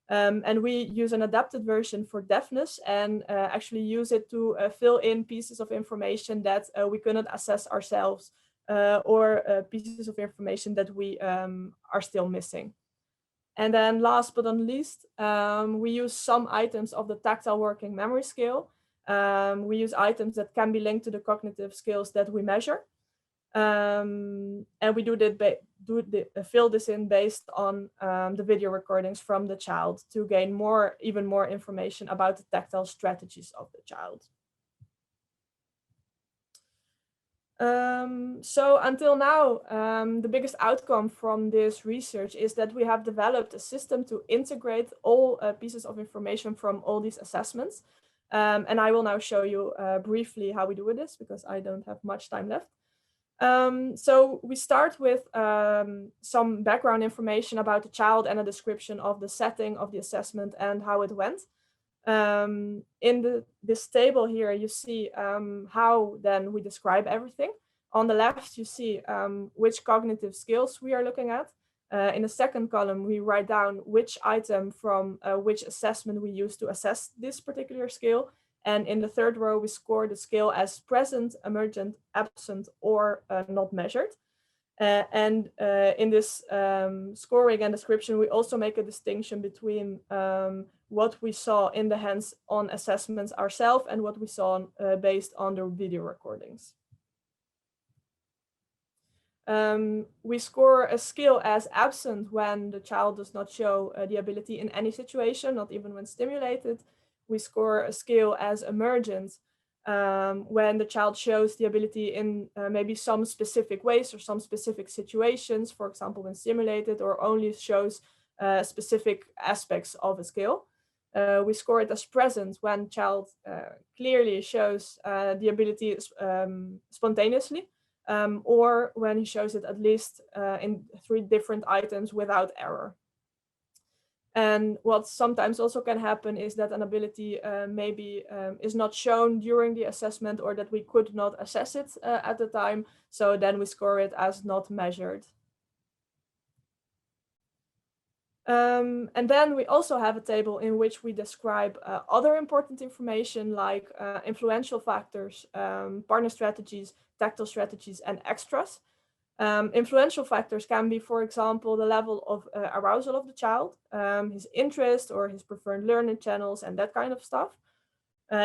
And we use an adapted version for deafness and actually use it to fill in pieces of information that we cannot assess ourselves or pieces of information that we are still missing. And then last but not least, we use some items of the tactile working memory scale. We use items that can be linked to the cognitive skills that we measure. And we fill this in based on the video recordings from the child to gain even more information about the tactile strategies of the child. So until now, the biggest outcome from this research is that we have developed a system to integrate all pieces of information from all these assessments. And I will now show you briefly how we do this, because I don't have much time left. So we start with some background information about the child and a description of the setting of the assessment and how it went. In this table here, you see how then we describe everything. On the left, you see which cognitive skills we are looking at. In the second column, we write down which item from which assessment we use to assess this particular skill. And in the third row, we score the skill as present, emergent, absent, or not measured. And in this scoring and description, we also make a distinction between what we saw in the hands-on assessments ourselves and what we saw based on the video recordings. We score a skill as absent when the child does not show the ability in any situation, not even when stimulated. We score a skill as emergent when the child shows the ability in maybe some specific ways or some specific situations, for example, when stimulated, or only shows specific aspects of a skill. We score it as present when child clearly shows the ability spontaneously, or when he shows it at least in 3 different items without error. And what sometimes also can happen is that an ability maybe is not shown during the assessment, or that we could not assess it at the time. So then we score it as not measured. And then we also have a table in which we describe other important information like influential factors, partner strategies, tactile strategies, and extras. Influential factors can be, for example, the level of arousal of the child, his interest or his preferred learning channels, and that kind of stuff.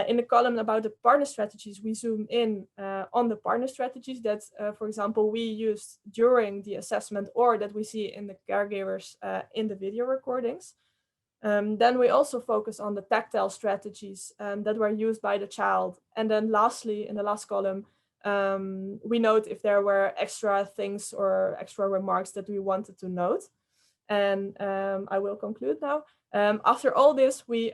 In the column about the partner strategies, we zoom in on the partner strategies that, for example, we used during the assessment or that we see in the caregivers in the video recordings. Then we also focus on the tactile strategies that were used by the child. And then lastly, in the last column, we note if there were extra things or extra remarks that we wanted to note. And I will conclude now. After all this, we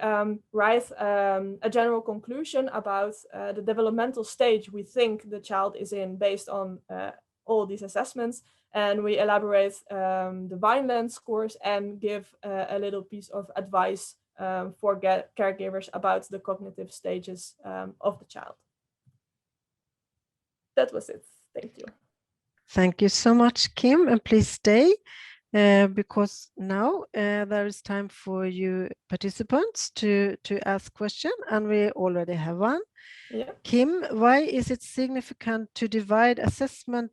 write a general conclusion about the developmental stage we think the child is in based on all these assessments. And we elaborate the Vineland scores and give a little piece of advice for caregivers about the cognitive stages of the child. That was it. Thank you. Thank you so much, Kim, and please stay. Because now there is time for you participants to ask questions, and we already have one. Yeah. Kim, why is it significant to divide assessment?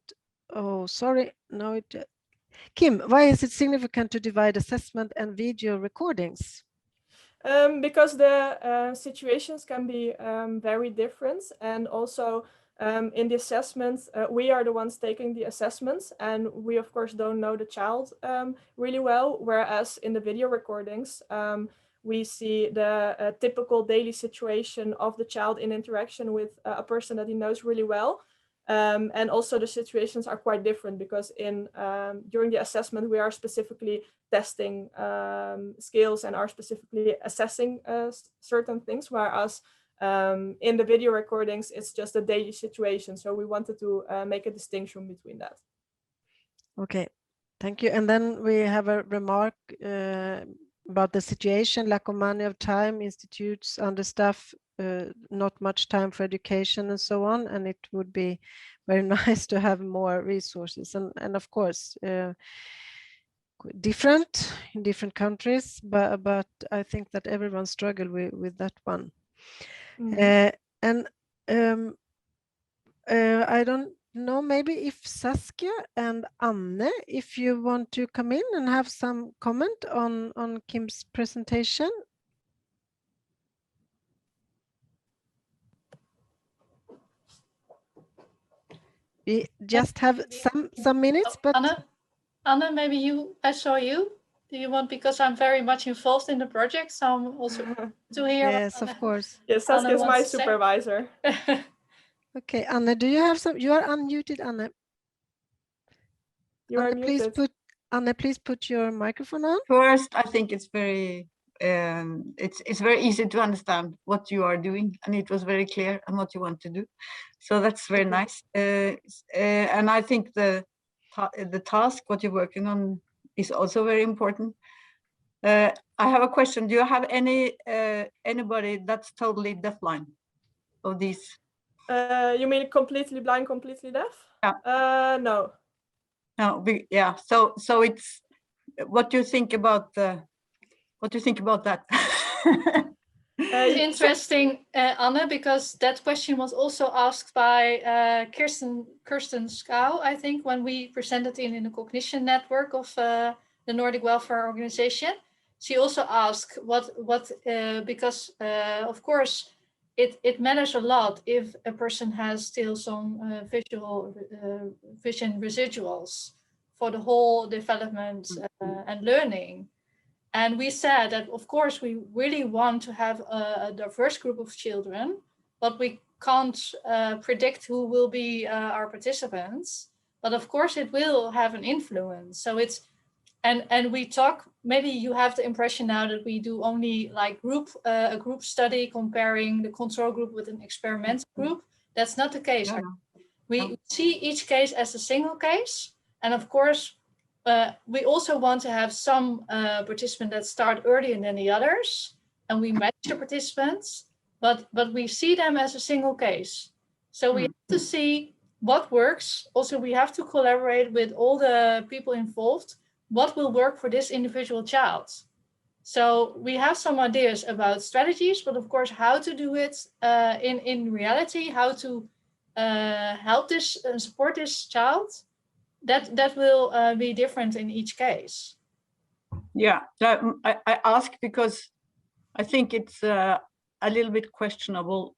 Oh, sorry. No, Kim, why is it significant to divide assessment and video recordings? Because the situations can be very different, and also in the assessments, we are the ones taking the assessments, and we of course don't know the child really well, whereas in the video recordings, we see the typical daily situation of the child in interaction with a person that he knows really well. And also the situations are quite different because during the assessment, we are specifically testing skills and are specifically assessing certain things, whereas in the video recordings, it's just a daily situation. So we wanted to make a distinction between that. Okay, thank you. And then we have a remark about the situation, lack of money, of time, institutes, understaff, not much time for education and so on. And it would be very nice to have more resources. And of course, different in different countries, but I think that everyone struggle with that one. Mm-hmm. I don't know, maybe if Saskia and Anne, if you want to come in and have some comment on Kim's presentation. We just have some minutes, but Anne, maybe I saw you. Do you want, because I'm very much involved in the project, so I'm also to hear. Yes, of course. Yes, Saskia is my supervisor. Okay, Anne, do you have some? You are unmuted, Anne. You are muted. Anne, please put your microphone on. First, I think it's very it's very easy to understand what you are doing, and it was very clear on what you want to do. So that's very nice. And I think the task, what you're working on, is also very important. I have a question. Do you have anybody that's totally deafblind of these? You mean completely blind, completely deaf? Yeah. No. No. Yeah. So it's what do you think about that? It's interesting, Anne, because that question was also asked by Kirsten Schouw, I think, when we presented in the cognition network of the Nordic Welfare Organization. She also asked because of course it matters a lot if a person has still some vision residuals for the whole development and learning. And we said that, of course, we really want to have a diverse group of children, but we can't predict who will be our participants. But of course, it will have an influence. So it's, and we talk, maybe you have the impression now that we do only like a group study comparing the control group with an experimental group. That's not the case. No. We see each case as a single case. And of course, we also want to have some participants that start earlier than the others, and we match the participants, but we see them as a single case. So we have to see what works. Also, we have to collaborate with all the people involved. what will work for this individual child. So we have some ideas about strategies, but of course, how to do it in reality, how to help this and support this child, that will be different in each case. Yeah, I ask because I think it's a little bit questionable.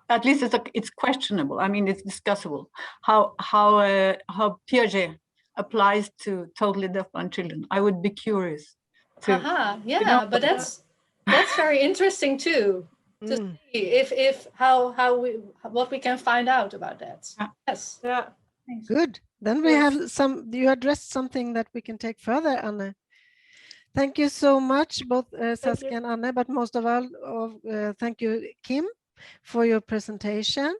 At least it's questionable. I mean, it's discussable how Piaget applies to totally deafblind children. I would be curious to. Aha, yeah, you know, but that's very interesting too. To see if what we can find out about that. Yes. Yeah. Thanks. Good. Then we have some, you addressed something that we can take further, Anne. Thank you so much, both Saskia and Anne, but most of all, thank you, Kim, for your presentation.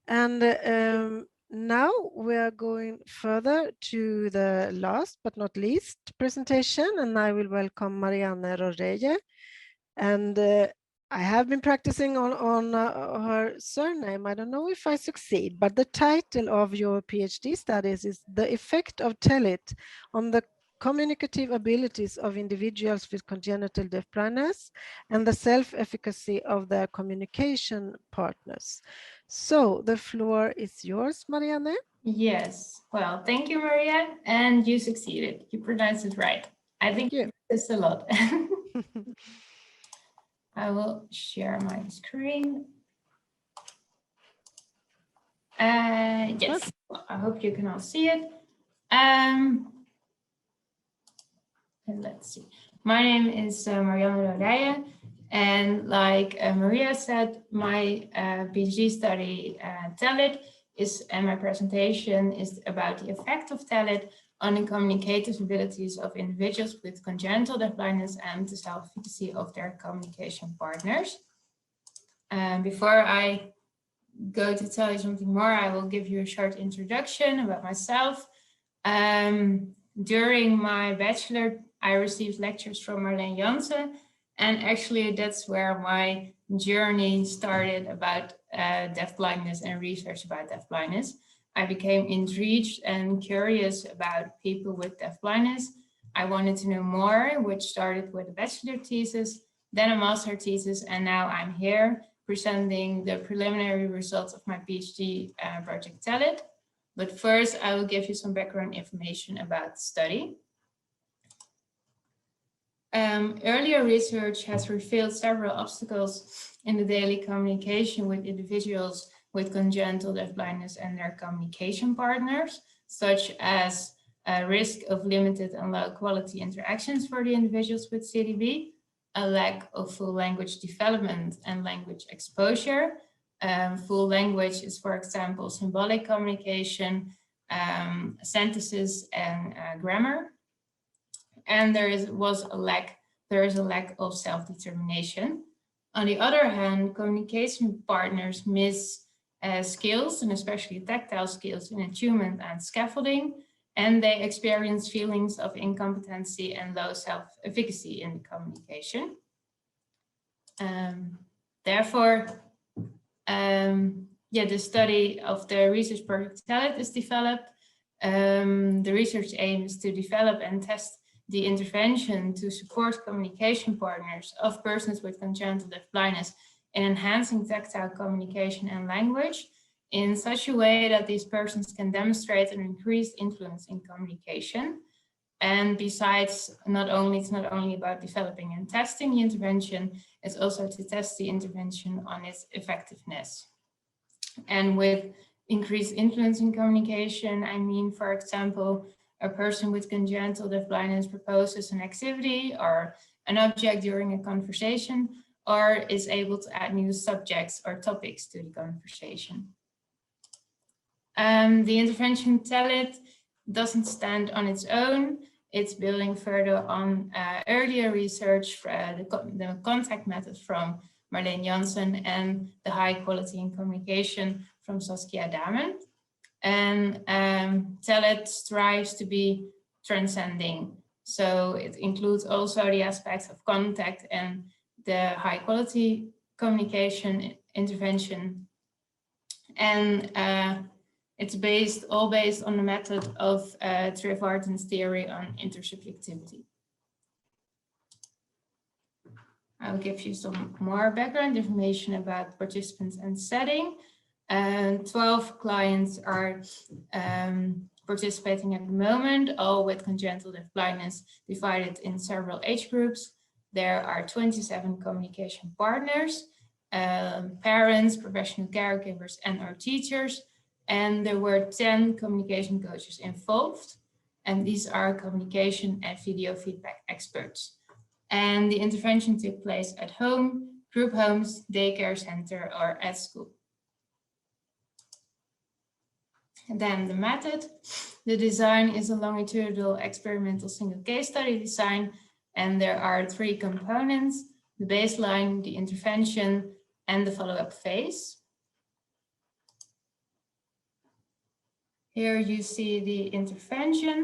And now we are going further to the last but not least presentation, and I will welcome Marianne Rodrege. And I have been practicing on her surname. I don't know if I succeed, but the title of your PhD studies is The Effect of TELIT on the Communicative Abilities of Individuals with Congenital Deafblindness and the Self-Efficacy of their Communication Partners. So the floor is yours, Marianne. Yes, well, thank you, Maria, and you succeeded. You pronounced it right. I think you practiced a lot. I will share my screen. Yes, well, I hope you can all see it. And let's see. My name is Marianne Rodrege, and like Maria said, my PhD study, TELIT, and my presentation is about the effect of TELIT on the communicative abilities of individuals with congenital deafblindness and the self-efficacy of their communication partners. Before I go to tell you something more, I will give you a short introduction about myself. During my bachelor, I received lectures from Marleen Janssen, and actually that's where my journey started about deafblindness and research about deafblindness. I became intrigued and curious about people with deafblindness. I wanted to know more, which started with a bachelor thesis, then a master thesis, and now I'm here presenting the preliminary results of my PhD project TELIT. But first, I will give you some background information about the study. Earlier research has revealed several obstacles in the daily communication with individuals with congenital deafblindness and their communication partners, such as a risk of limited and low quality interactions for the individuals with CDB, a lack of full language development and language exposure. Full language is, for example, symbolic communication, sentences, and grammar. And there is a lack of self-determination. On the other hand, communication partners miss skills, and especially tactile skills in attunement and scaffolding, and they experience feelings of incompetency and low self-efficacy in the communication. Therefore, the study of the research project TELIT is developed. The research aim is to develop and test the intervention to support communication partners of persons with congenital deafblindness in enhancing tactile communication and language in such a way that these persons can demonstrate an increased influence in communication. And besides, it's not only about developing and testing the intervention, it's also to test the intervention on its effectiveness. And with increased influence in communication, I mean, for example, a person with congenital deafblindness proposes an activity or an object during a conversation, or is able to add new subjects or topics to the conversation. The intervention TELIT doesn't stand on its own. It's building further on earlier research, the contact method from Marleen Janssen and the high quality in communication from Saskia Damen. And TELIT strives to be transcending. So it includes also the aspects of contact and the high quality communication intervention. And It's all based on the method of Trevarden's theory on intersubjectivity. I'll give you some more background information about participants and setting. 12 clients are participating at the moment, all with congenital deafblindness, divided in several age groups. There are 27 communication partners, parents, professional caregivers, and our teachers. And there were 10 communication coaches involved. And these are communication and video feedback experts. And the intervention took place at home, group homes, daycare center, or at school. And then the method. The design is a longitudinal experimental single case study design. And there are 3 components: the baseline, the intervention, and the follow-up phase. Here you see the intervention.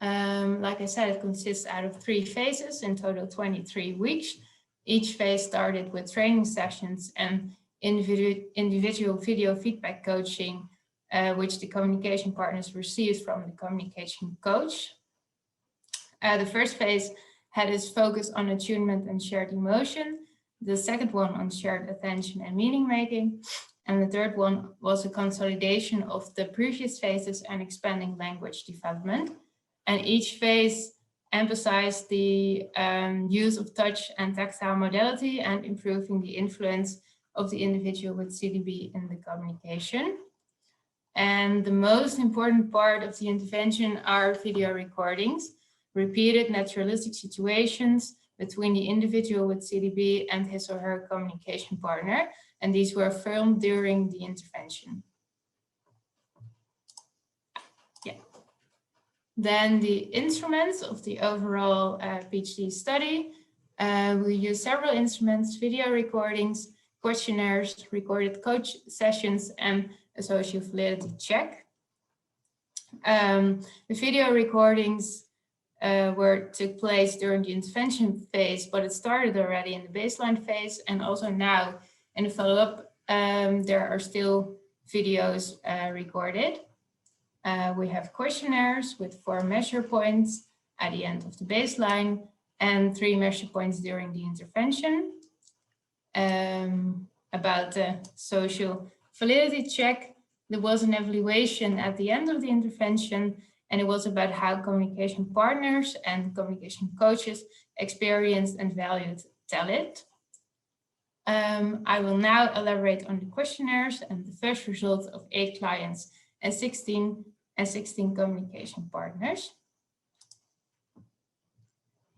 Like I said, it consists out of 3 phases, in total 23 weeks. Each phase started with training sessions and individual video feedback coaching, which the communication partners received from the communication coach. The first phase had its focus on attunement and shared emotion. The second one on shared attention and meaning making. And the third one was a consolidation of the previous phases and expanding language development. And each phase emphasized the use of touch and tactile modality and improving the influence of the individual with CDB in the communication. And the most important part of the intervention are video recordings, repeated naturalistic situations between the individual with CDB and his or her communication partner. And these were filmed during the intervention. Yeah. Then the instruments of the overall PhD study. We use several instruments: video recordings, questionnaires, recorded coach sessions, and a social validity check. The video recordings took place during the intervention phase, but it started already in the baseline phase, and also now in the follow-up, there are still videos recorded. We have questionnaires with 4 measure points at the end of the baseline and 3 measure points during the intervention. About the social validity check, there was an evaluation at the end of the intervention, and it was about how communication partners and communication coaches experienced and valued TELIT. I will now elaborate on the questionnaires and the first result of 8 clients and 16 communication partners.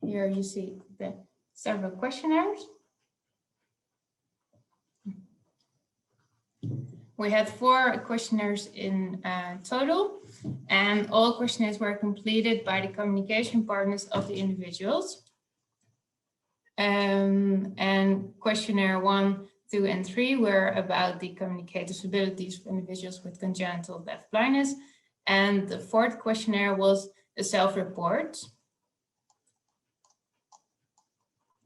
Here you see the several questionnaires. We had 4 questionnaires in total, and all questionnaires were completed by the communication partners of the individuals. And questionnaire 1, 2, and 3 were about the communicative abilities of individuals with congenital deafblindness. And the 4th questionnaire was a self-report.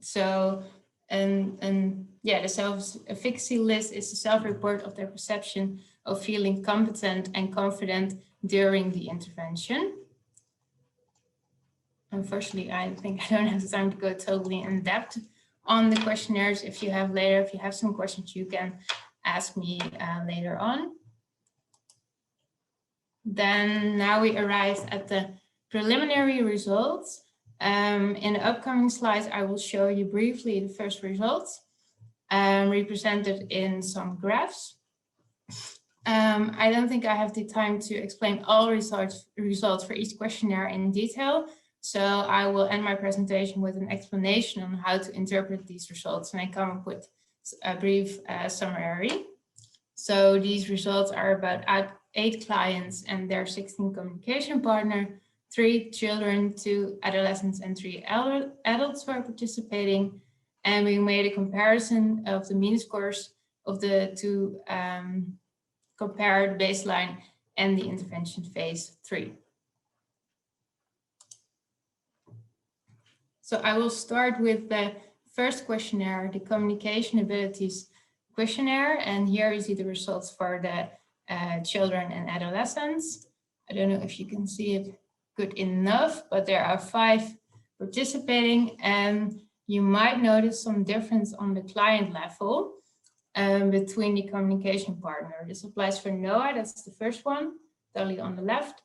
So, yeah, the self-efficacy list is the self-report of their perception of feeling competent and confident during the intervention. Unfortunately, I think I don't have the time to go totally in depth on the questionnaires. If you have some questions, you can ask me later on. Then now we arrived at the preliminary results. In the upcoming slides, I will show you briefly the first results represented in some graphs. I don't think I have the time to explain all results for each questionnaire in detail. So I will end my presentation with an explanation on how to interpret these results, and I come up with a brief summary. So these results are about 8 clients and their 16 communication partners, 3 children, 2 adolescents, and 3 adults were participating. And we made a comparison of the mean scores of the 2 compared baseline and the intervention phase 3. So I will start with the first questionnaire, the communication abilities questionnaire. And here you see the results for the children and adolescents. I don't know if you can see it good enough, but there are 5 participating, and you might notice some difference on the client level between the communication partner. This applies for Noah, that's the first one, totally on the left,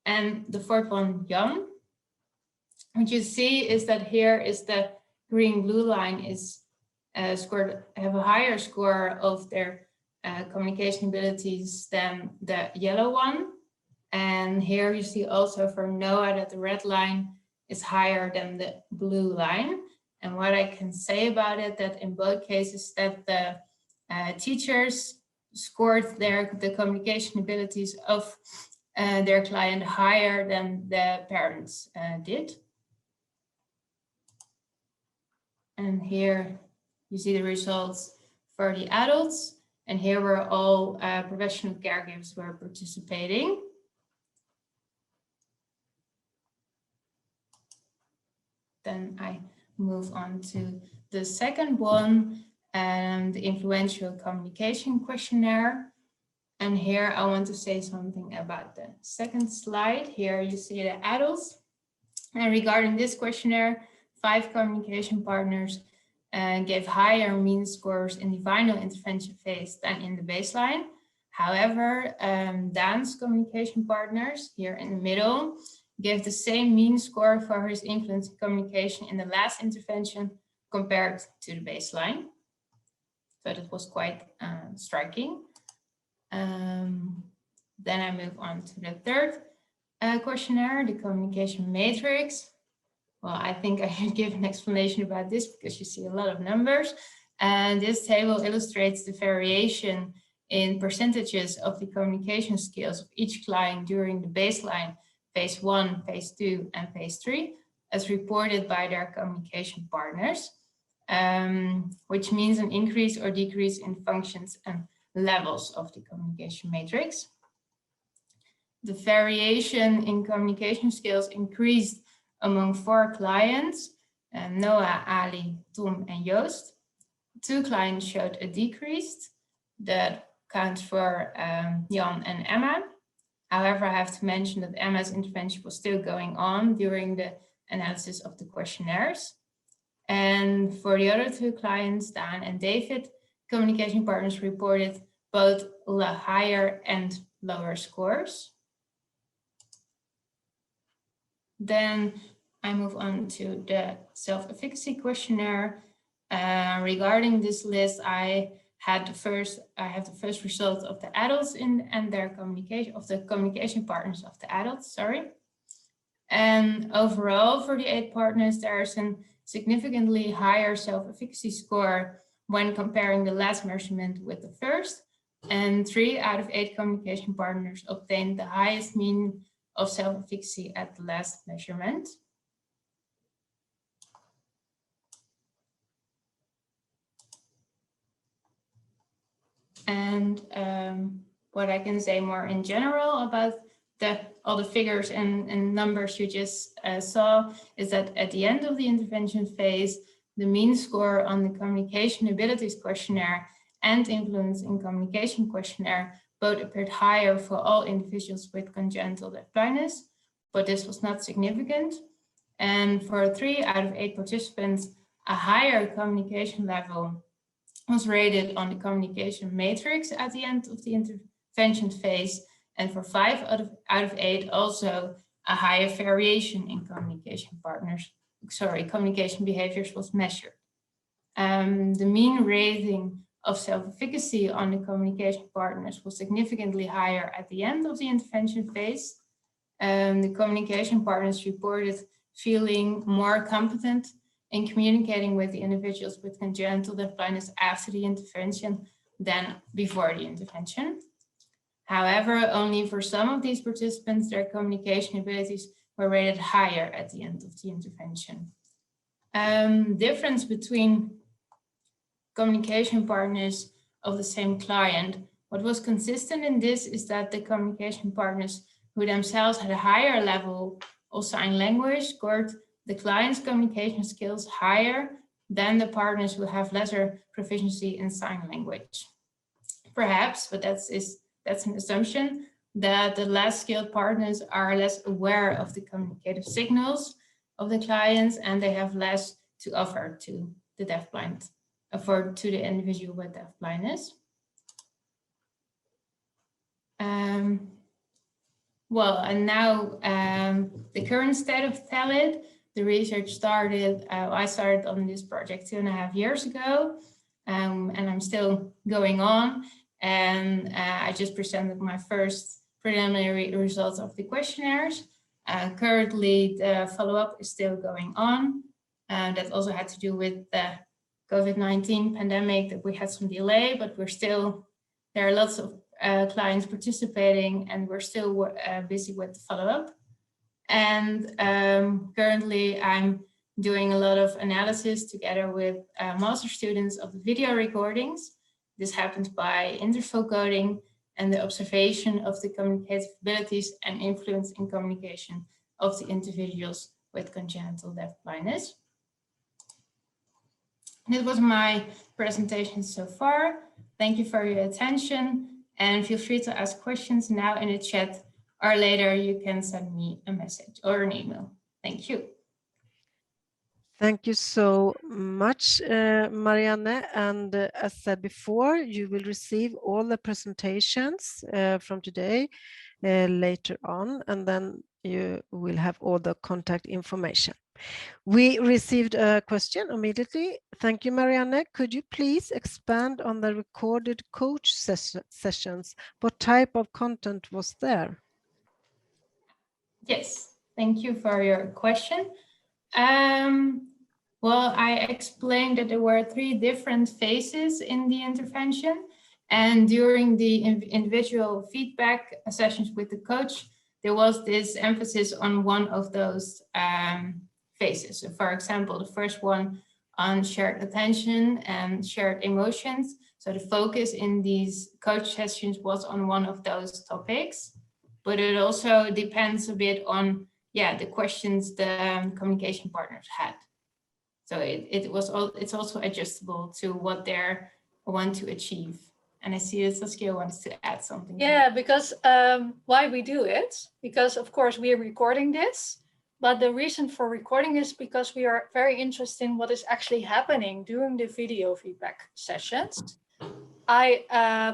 and the fourth one, Jan. What you see is that here is the green-blue line is scored, have a higher score of their communication abilities than the yellow one. And here you see also for Noah that the red line is higher than the blue line. And what I can say about it, that in both cases that the teachers scored the communication abilities of their client higher than the parents did. And here you see the results for the adults. And here were all professional caregivers were participating. Then I move on to the second one, the influential communication questionnaire. And here I want to say something about the second slide. Here you see the adults. And regarding this questionnaire, 5 communication partners gave higher mean scores in the final intervention phase than in the baseline. However, Dane's communication partners here in the middle gave the same mean score for his influence in communication in the last intervention compared to the baseline. So that was quite striking. Then I move on to the third questionnaire, the communication matrix. Well, I think I should give an explanation about this because you see a lot of numbers. And this table illustrates the variation in percentages of the communication skills of each client during the baseline, phase 1, phase 2, and phase 3, as reported by their communication partners, which means an increase or decrease in functions and levels of the communication matrix. The variation in communication skills increased among 4 clients, Noah, Ali, Tom, and Joost. 2 clients showed a decrease that counts for Jan and Emma. However, I have to mention that Emma's intervention was still going on during the analysis of the questionnaires. And for the other 2 clients, Dan and David, communication partners reported both higher and lower scores. Then I move on to the self-efficacy questionnaire. Regarding this list, I have the first result of the adults and their communication, of the communication partners of the adults, sorry. And overall for the 8 partners, there is a significantly higher self-efficacy score when comparing the last measurement with the first. And 3 out of 8 communication partners obtained the highest mean of self-efficacy at the last measurement. And what I can say more in general about all the figures and numbers you just saw is that at the end of the intervention phase, the mean score on the communication abilities questionnaire and influence in communication questionnaire both appeared higher for all individuals with congenital deafblindness, but this was not significant. And for 3 out of 8 participants, a higher communication level was rated on the communication matrix at the end of the intervention phase. And for 5 out of 8, also a higher variation in communication behaviors was measured. The mean rating of self-efficacy on the communication partners was significantly higher at the end of the intervention phase. The communication partners reported feeling more competent in communicating with the individuals with congenital deafblindness after the intervention than before the intervention. However, only for some of these participants, their communication abilities were rated higher at the end of the intervention. Difference between communication partners of the same client. What was consistent in this is that the communication partners who themselves had a higher level of sign language scored the client's communication skills higher than the partners who have lesser proficiency in sign language. Perhaps, but that is that's an assumption, that the less skilled partners are less aware of the communicative signals of the clients, and they have less to offer to the deafblind, to the individual with deafblindness. Well, and now the current state of TELID, the research started, I started on this project 2.5 years ago, and I'm still going on. And I just presented my first preliminary results of the questionnaires. Currently, the follow-up is still going on. That also had to do with the COVID-19 pandemic, that we had some delay, but we're still, there are lots of clients participating, and we're still busy with the follow-up. And currently I'm doing a lot of analysis together with master students of the video recordings. This happens by interval coding and the observation of the communicative abilities and influence in communication of the individuals with congenital deafblindness. This was my presentation so far. Thank you for your attention, and feel free to ask questions now in the chat, or later you can send me a message or an email. Thank you. Thank you so much, Marianne. And as said before, you will receive all the presentations from today later on, and then you will have all the contact information. We received a question immediately. Thank you, Marianne. Could you please expand on the recorded coach sessions? What type of content was there? Yes, thank you for your question. Well, I explained that there were 3 different phases in the intervention, and during the individual feedback sessions with the coach, there was this emphasis on one of those phases. So for example, the first one on shared attention and shared emotions. So the focus in these coach sessions was on one of those topics, but it also depends a bit on, the questions the communication partners had. So it's also adjustable to what they want to achieve. And I see that Saskia wants to add something. Yeah, because why we do it, because of course we are recording this, but the reason for recording is because we are very interested in what is actually happening during the video feedback sessions. I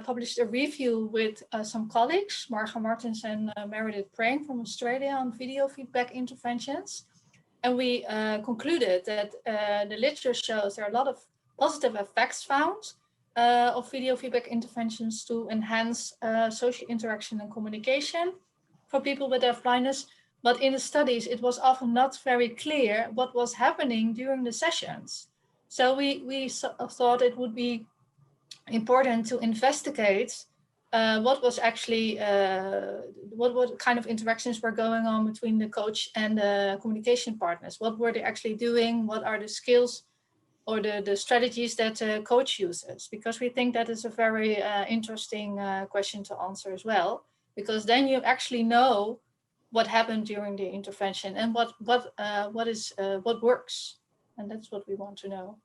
published a review with some colleagues, Marga Martens and Meredith Prane from Australia, on video feedback interventions. And we concluded that the literature shows there are a lot of positive effects found of video feedback interventions to enhance social interaction and communication for people with deafblindness. But in the studies, it was often not very clear what was happening during the sessions. So we thought it would be important to investigate what was actually, what kind of interactions were going on between the coach and the communication partners. What were they actually doing? What are the skills or the strategies that the coach uses? Because we think that is a very interesting question to answer as well, because then you actually know what happened during the intervention and what works. And that's what we want to know.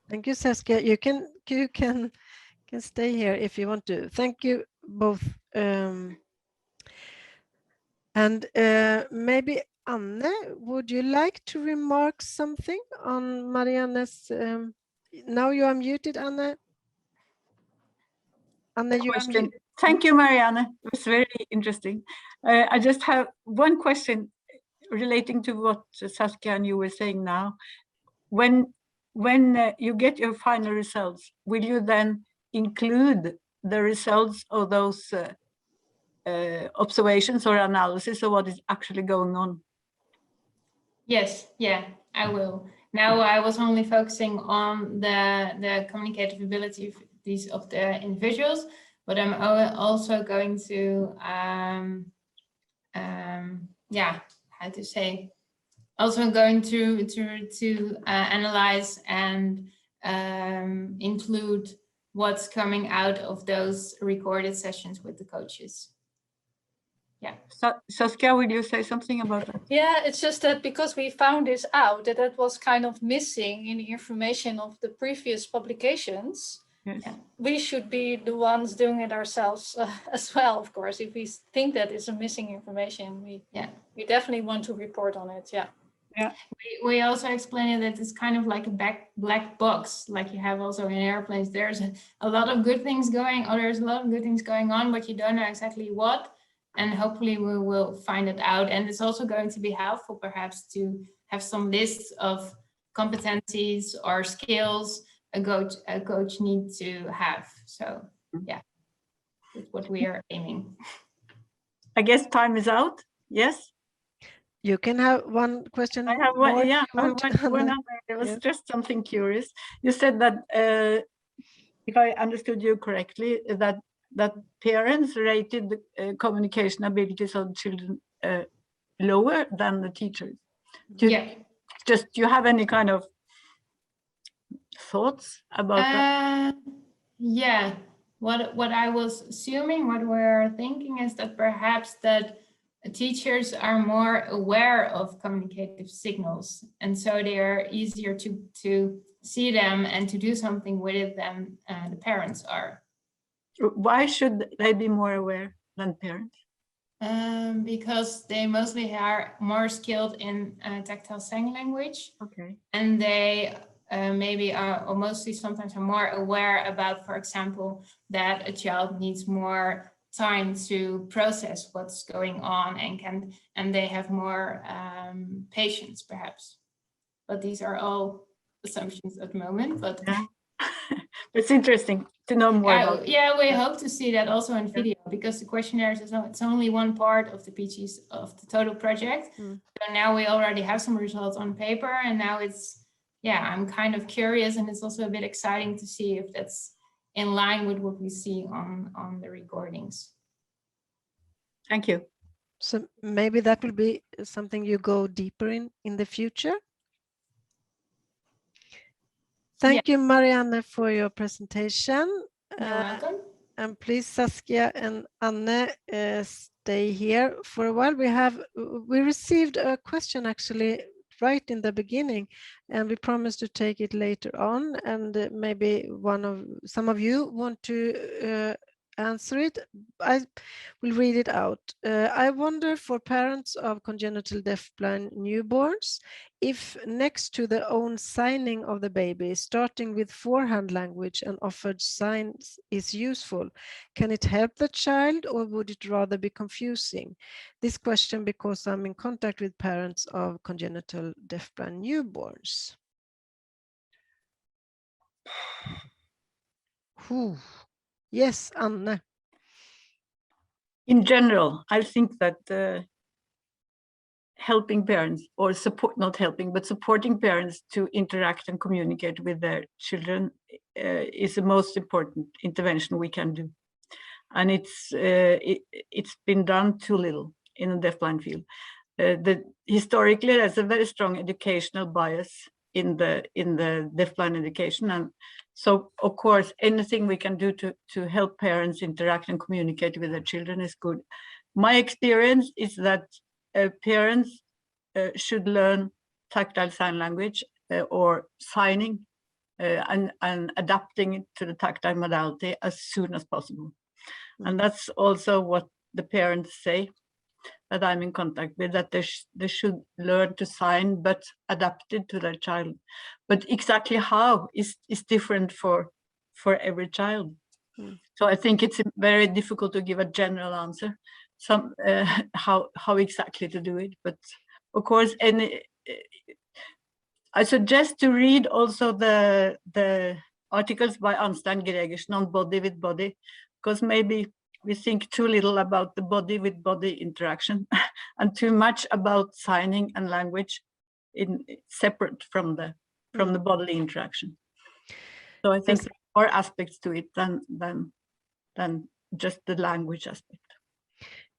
Thank you, Saskia. You can stay here if you want to. Thank you both. And maybe Anne, would you like to remark something on Marianne's? Now you are muted, Anne. Anne, you are muted. Thank you, Marianne. It was very interesting. I just have one question relating to what Saskia and you were saying now. When you get your final results, will you then include the results of those observations or analysis of what is actually going on? Yes, yeah, I will. Now I was only focusing on the communicative abilities of the individuals, but I'm also going to, how to say, also going to analyze and include what's coming out of those recorded sessions with the coaches. Yeah. Saskia, will you say something about that? Yeah, it's just that because we found this out, that was kind of missing in the information of the previous publications. Yes. We should be the ones doing it ourselves as well, of course. If we think that is a missing information, we definitely want to report on it. Yeah. Yeah. We also explained that it's kind of like a black box, like you have also in airplanes. There's a lot of good things going, or there's a lot of good things going on, but you don't know exactly what. And hopefully we will find it out. And it's also going to be helpful perhaps to have some lists of competencies or skills a coach needs to have. So yeah, that's what we are aiming. I guess time is out. Yes. You can have one question. I have one. more Yeah, if you want. one other. It was Yeah. just something curious. You said that if I understood you correctly, that parents rated the communication abilities of children lower than the teachers. Do you have any kind of thoughts about that? Yeah, what I was assuming, what we're thinking is that perhaps that teachers are more aware of communicative signals, and so they are easier to see them and to do something with it than the parents are. Why should they be more aware than parents? Because they mostly are more skilled in tactile sign language. Okay. And they maybe are, or mostly sometimes are more aware about, for example, that a child needs more time to process what's going on and they have more patience perhaps. But these are all assumptions at the moment, but yeah. It's interesting to know more about it. Yeah, we hope to see that also in video, because the questionnaires it's only one part of the PGs of the total project. So now we already have some results on paper, and now it's, I'm kind of curious, and it's also a bit exciting to see if that's in line with what we see on the recordings. Thank you. So maybe that will be something you go deeper in the future. Thank you, Marianne, for your presentation. You're welcome. And please, Saskia and Anne, stay here for a while. We received a question actually right in the beginning, and we promised to take it later on. And maybe some of you want to answer it. I will read it out. I wonder, for parents of congenital deafblind newborns, if next to the own signing of the baby, starting with forehand language and offered signs is useful, can it help the child, or would it rather be confusing? This question because I'm in contact with parents of congenital deafblind newborns. Yes, Anne. In general, I think that helping parents, or not helping, but supporting parents to interact and communicate with their children is the most important intervention we can do. And it's been done too little in the deafblind field. Historically, there's a very strong educational bias in the deafblind education, and so of course anything we can do to help parents interact and communicate with their children is good. My experience is that parents should learn tactile sign language or signing and adapting it to the tactile modality as soon as possible. And that's also what the parents say that I'm in contact with, that they should learn to sign, but adapted to their child. But exactly how is different for every child. So I think it's very difficult to give a general answer, how exactly to do it. But of course, I suggest to read also the articles by Arnstein Gregersen on body with body, because maybe we think too little about the body with body interaction and too much about signing and language separate from the bodily interaction. So I think there are more aspects to it than just the language aspect.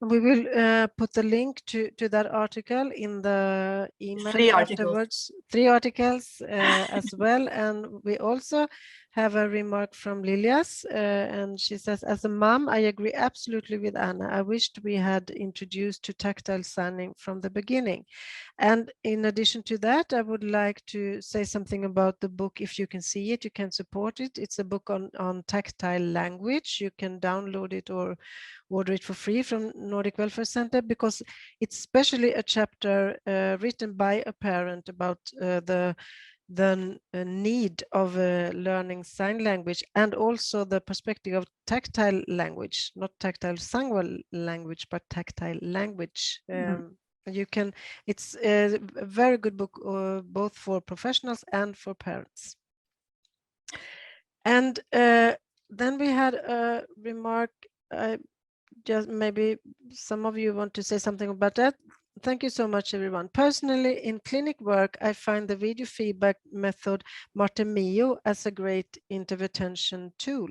We will put the link to that article in the email afterwards. 3 articles as well. And we also have a remark from Lilias, and she says, as a mom, I agree absolutely with Anna. I wished we had introduced to tactile signing from the beginning. And in addition to that, I would like to say something about the book. If you can see it, you can support it. It's a book on tactile language. You can download it or order it for free from Nordic Welfare Centre, because it's especially a chapter written by a parent about the need of learning sign language, and also the perspective of tactile language, not tactile sangual language, but tactile language. You can, it's a very good book, both for professionals and for parents. And then we had a remark, just maybe some of you want to say something about that. Thank you so much, everyone. Personally, in clinic work, I find the video feedback method Martemio as a great intervention tool.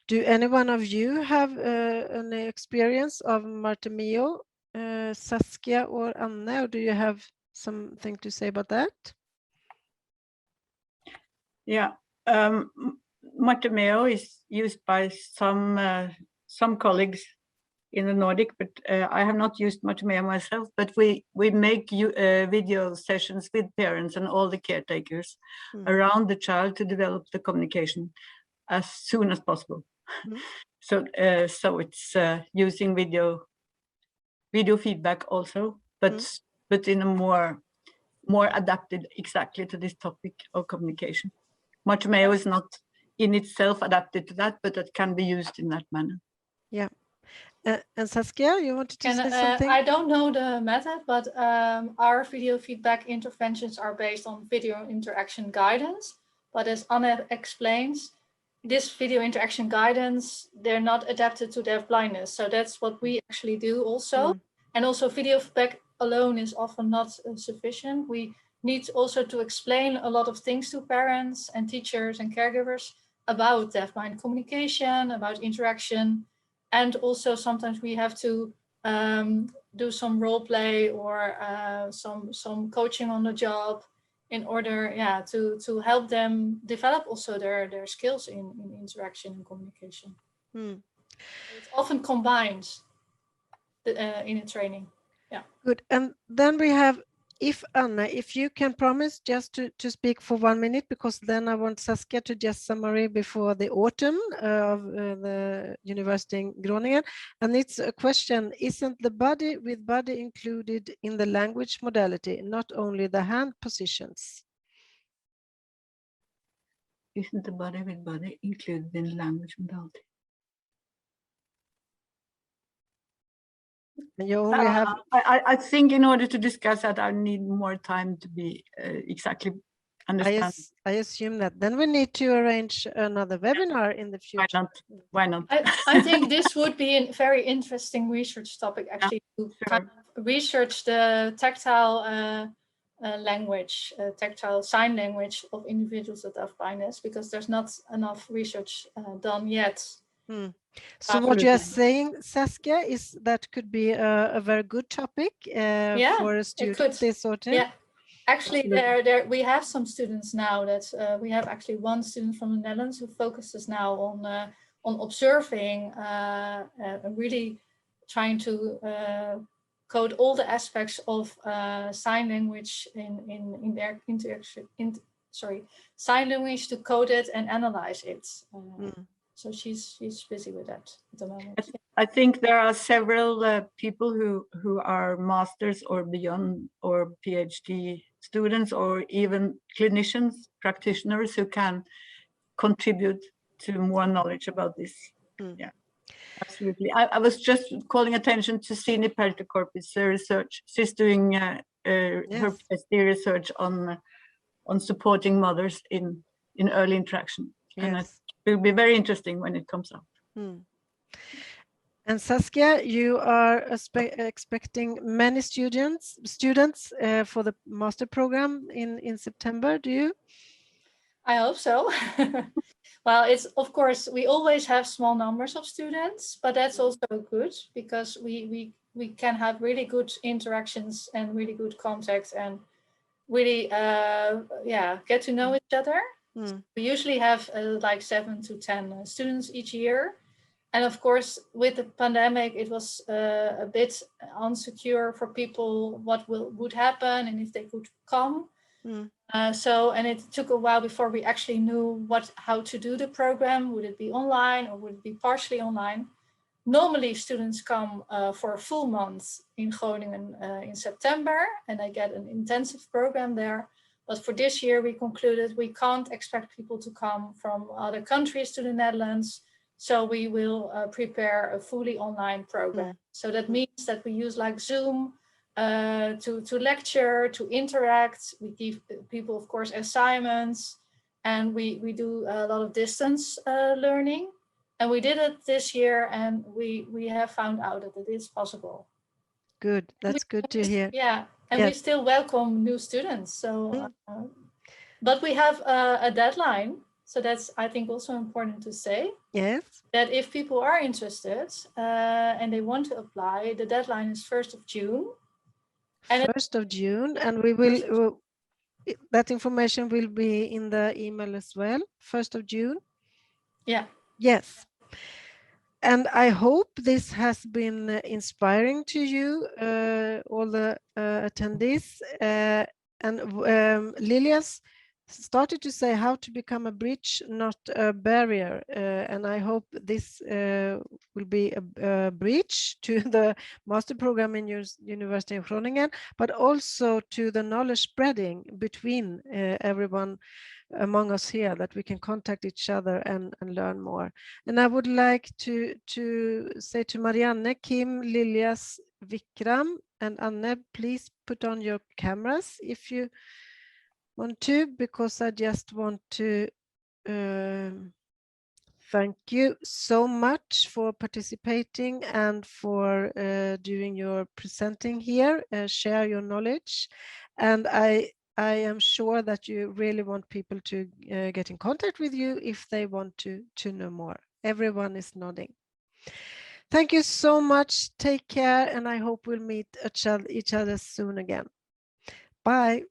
Do any one of you have an experience of Martemio, Saskia or Anna, or do you have something to say about that? Yeah, Martemio is used by some colleagues in the Nordic, but I have not used Martemio myself, but we make video sessions with parents and all the caretakers around the child to develop the communication as soon as possible. So it's using video feedback also, but in a more adapted exactly to this topic of communication. Martemio is not in itself adapted to that, but it can be used in that manner. Yeah. And Saskia, you wanted to say something? I don't know the method, but our video feedback interventions are based on video interaction guidance. But as Anna explains, this video interaction guidance, they're not adapted to deafblindness. So that's what we actually do also. And also video feedback alone is often not sufficient. We need also to explain a lot of things to parents and teachers and caregivers about deafblind communication, about interaction. And also sometimes we have to do some role play or some coaching on the job in order, to help them develop also their skills in interaction and communication. It's often combined in a training. Yeah. Good. And then we have, if Anna, if you can promise just to speak for 1 minute, because then I want Saskia to just summary before the autumn of the University in Groningen. And it's a question, isn't the body with body included in the language modality, not only the hand positions? Isn't the body with body included in the language modality? And you only have... I think in order to discuss that, I need more time to be exactly understand. I assume that. Then we need to arrange another webinar in the future. Why not? I think this would be a very interesting research topic, actually, to kind of research the tactile language, tactile sign language of individuals with deafblindness, because there's not enough research done yet. So what you're saying, Saskia, is that could be a very good topic for a student this autumn? Yeah, actually, we have some students now that we have actually one student from the Netherlands who focuses now on observing and really trying to code all the aspects of sign language in their interaction. Sign language to code it and analyze it. So she's busy with that at the moment. I think there are several people who are masters or beyond or PhD students or even clinicians, practitioners who can contribute to more knowledge about this. Yeah, absolutely. I was just calling attention to Sini Pertekorp's research. She's doing her PhD research on supporting mothers in early interaction. And it will be very interesting when it comes out. And Saskia, you are expecting many students for the master program in September, do you? I hope so. Well, it's, of course, we always have small numbers of students, but that's also good because we can have really good interactions and really good contact and really get to know each other. We usually have like 7 to 10 students each year. And of course, with the pandemic, it was a bit unsecure for people what would happen and if they could come. And it took a while before we actually knew how to do the program. Would it be online or would it be partially online? Normally, students come for a full month in Groningen in September, and they get an intensive program there. But for this year, we concluded we can't expect people to come from other countries to the Netherlands. So we will prepare a fully online program. So that means that we use like Zoom to lecture, to interact. We give people, of course, assignments, and we do a lot of distance learning. And we did it this year, and we have found out that it is possible. Good. That's good to hear. Yeah, and we still welcome new students. So, but we have a deadline. So that's, I think, also important to say. Yes. That if people are interested and they want to apply, the deadline is 1st of June. And 1st of June, and we will, that information will be in the email as well, 1st of June. Yeah. Yes. And I hope this has been inspiring to you, all the attendees. And Lilias started to say how to become a bridge, not a barrier. And I hope this will be a bridge to the master program in University of Groningen, but also to the knowledge spreading between everyone among us here, that we can contact each other and learn more. And I would like to say to Marianne, Kim, Lilias, Vikram, and Anne, please put on your cameras if you want to, because I just want to thank you so much for participating and for doing your presenting here, share your knowledge. And I am sure that you really want people to get in contact with you if they want to know more. Everyone is nodding. Thank you so much. Take care, and I hope we'll meet each other soon again. Bye.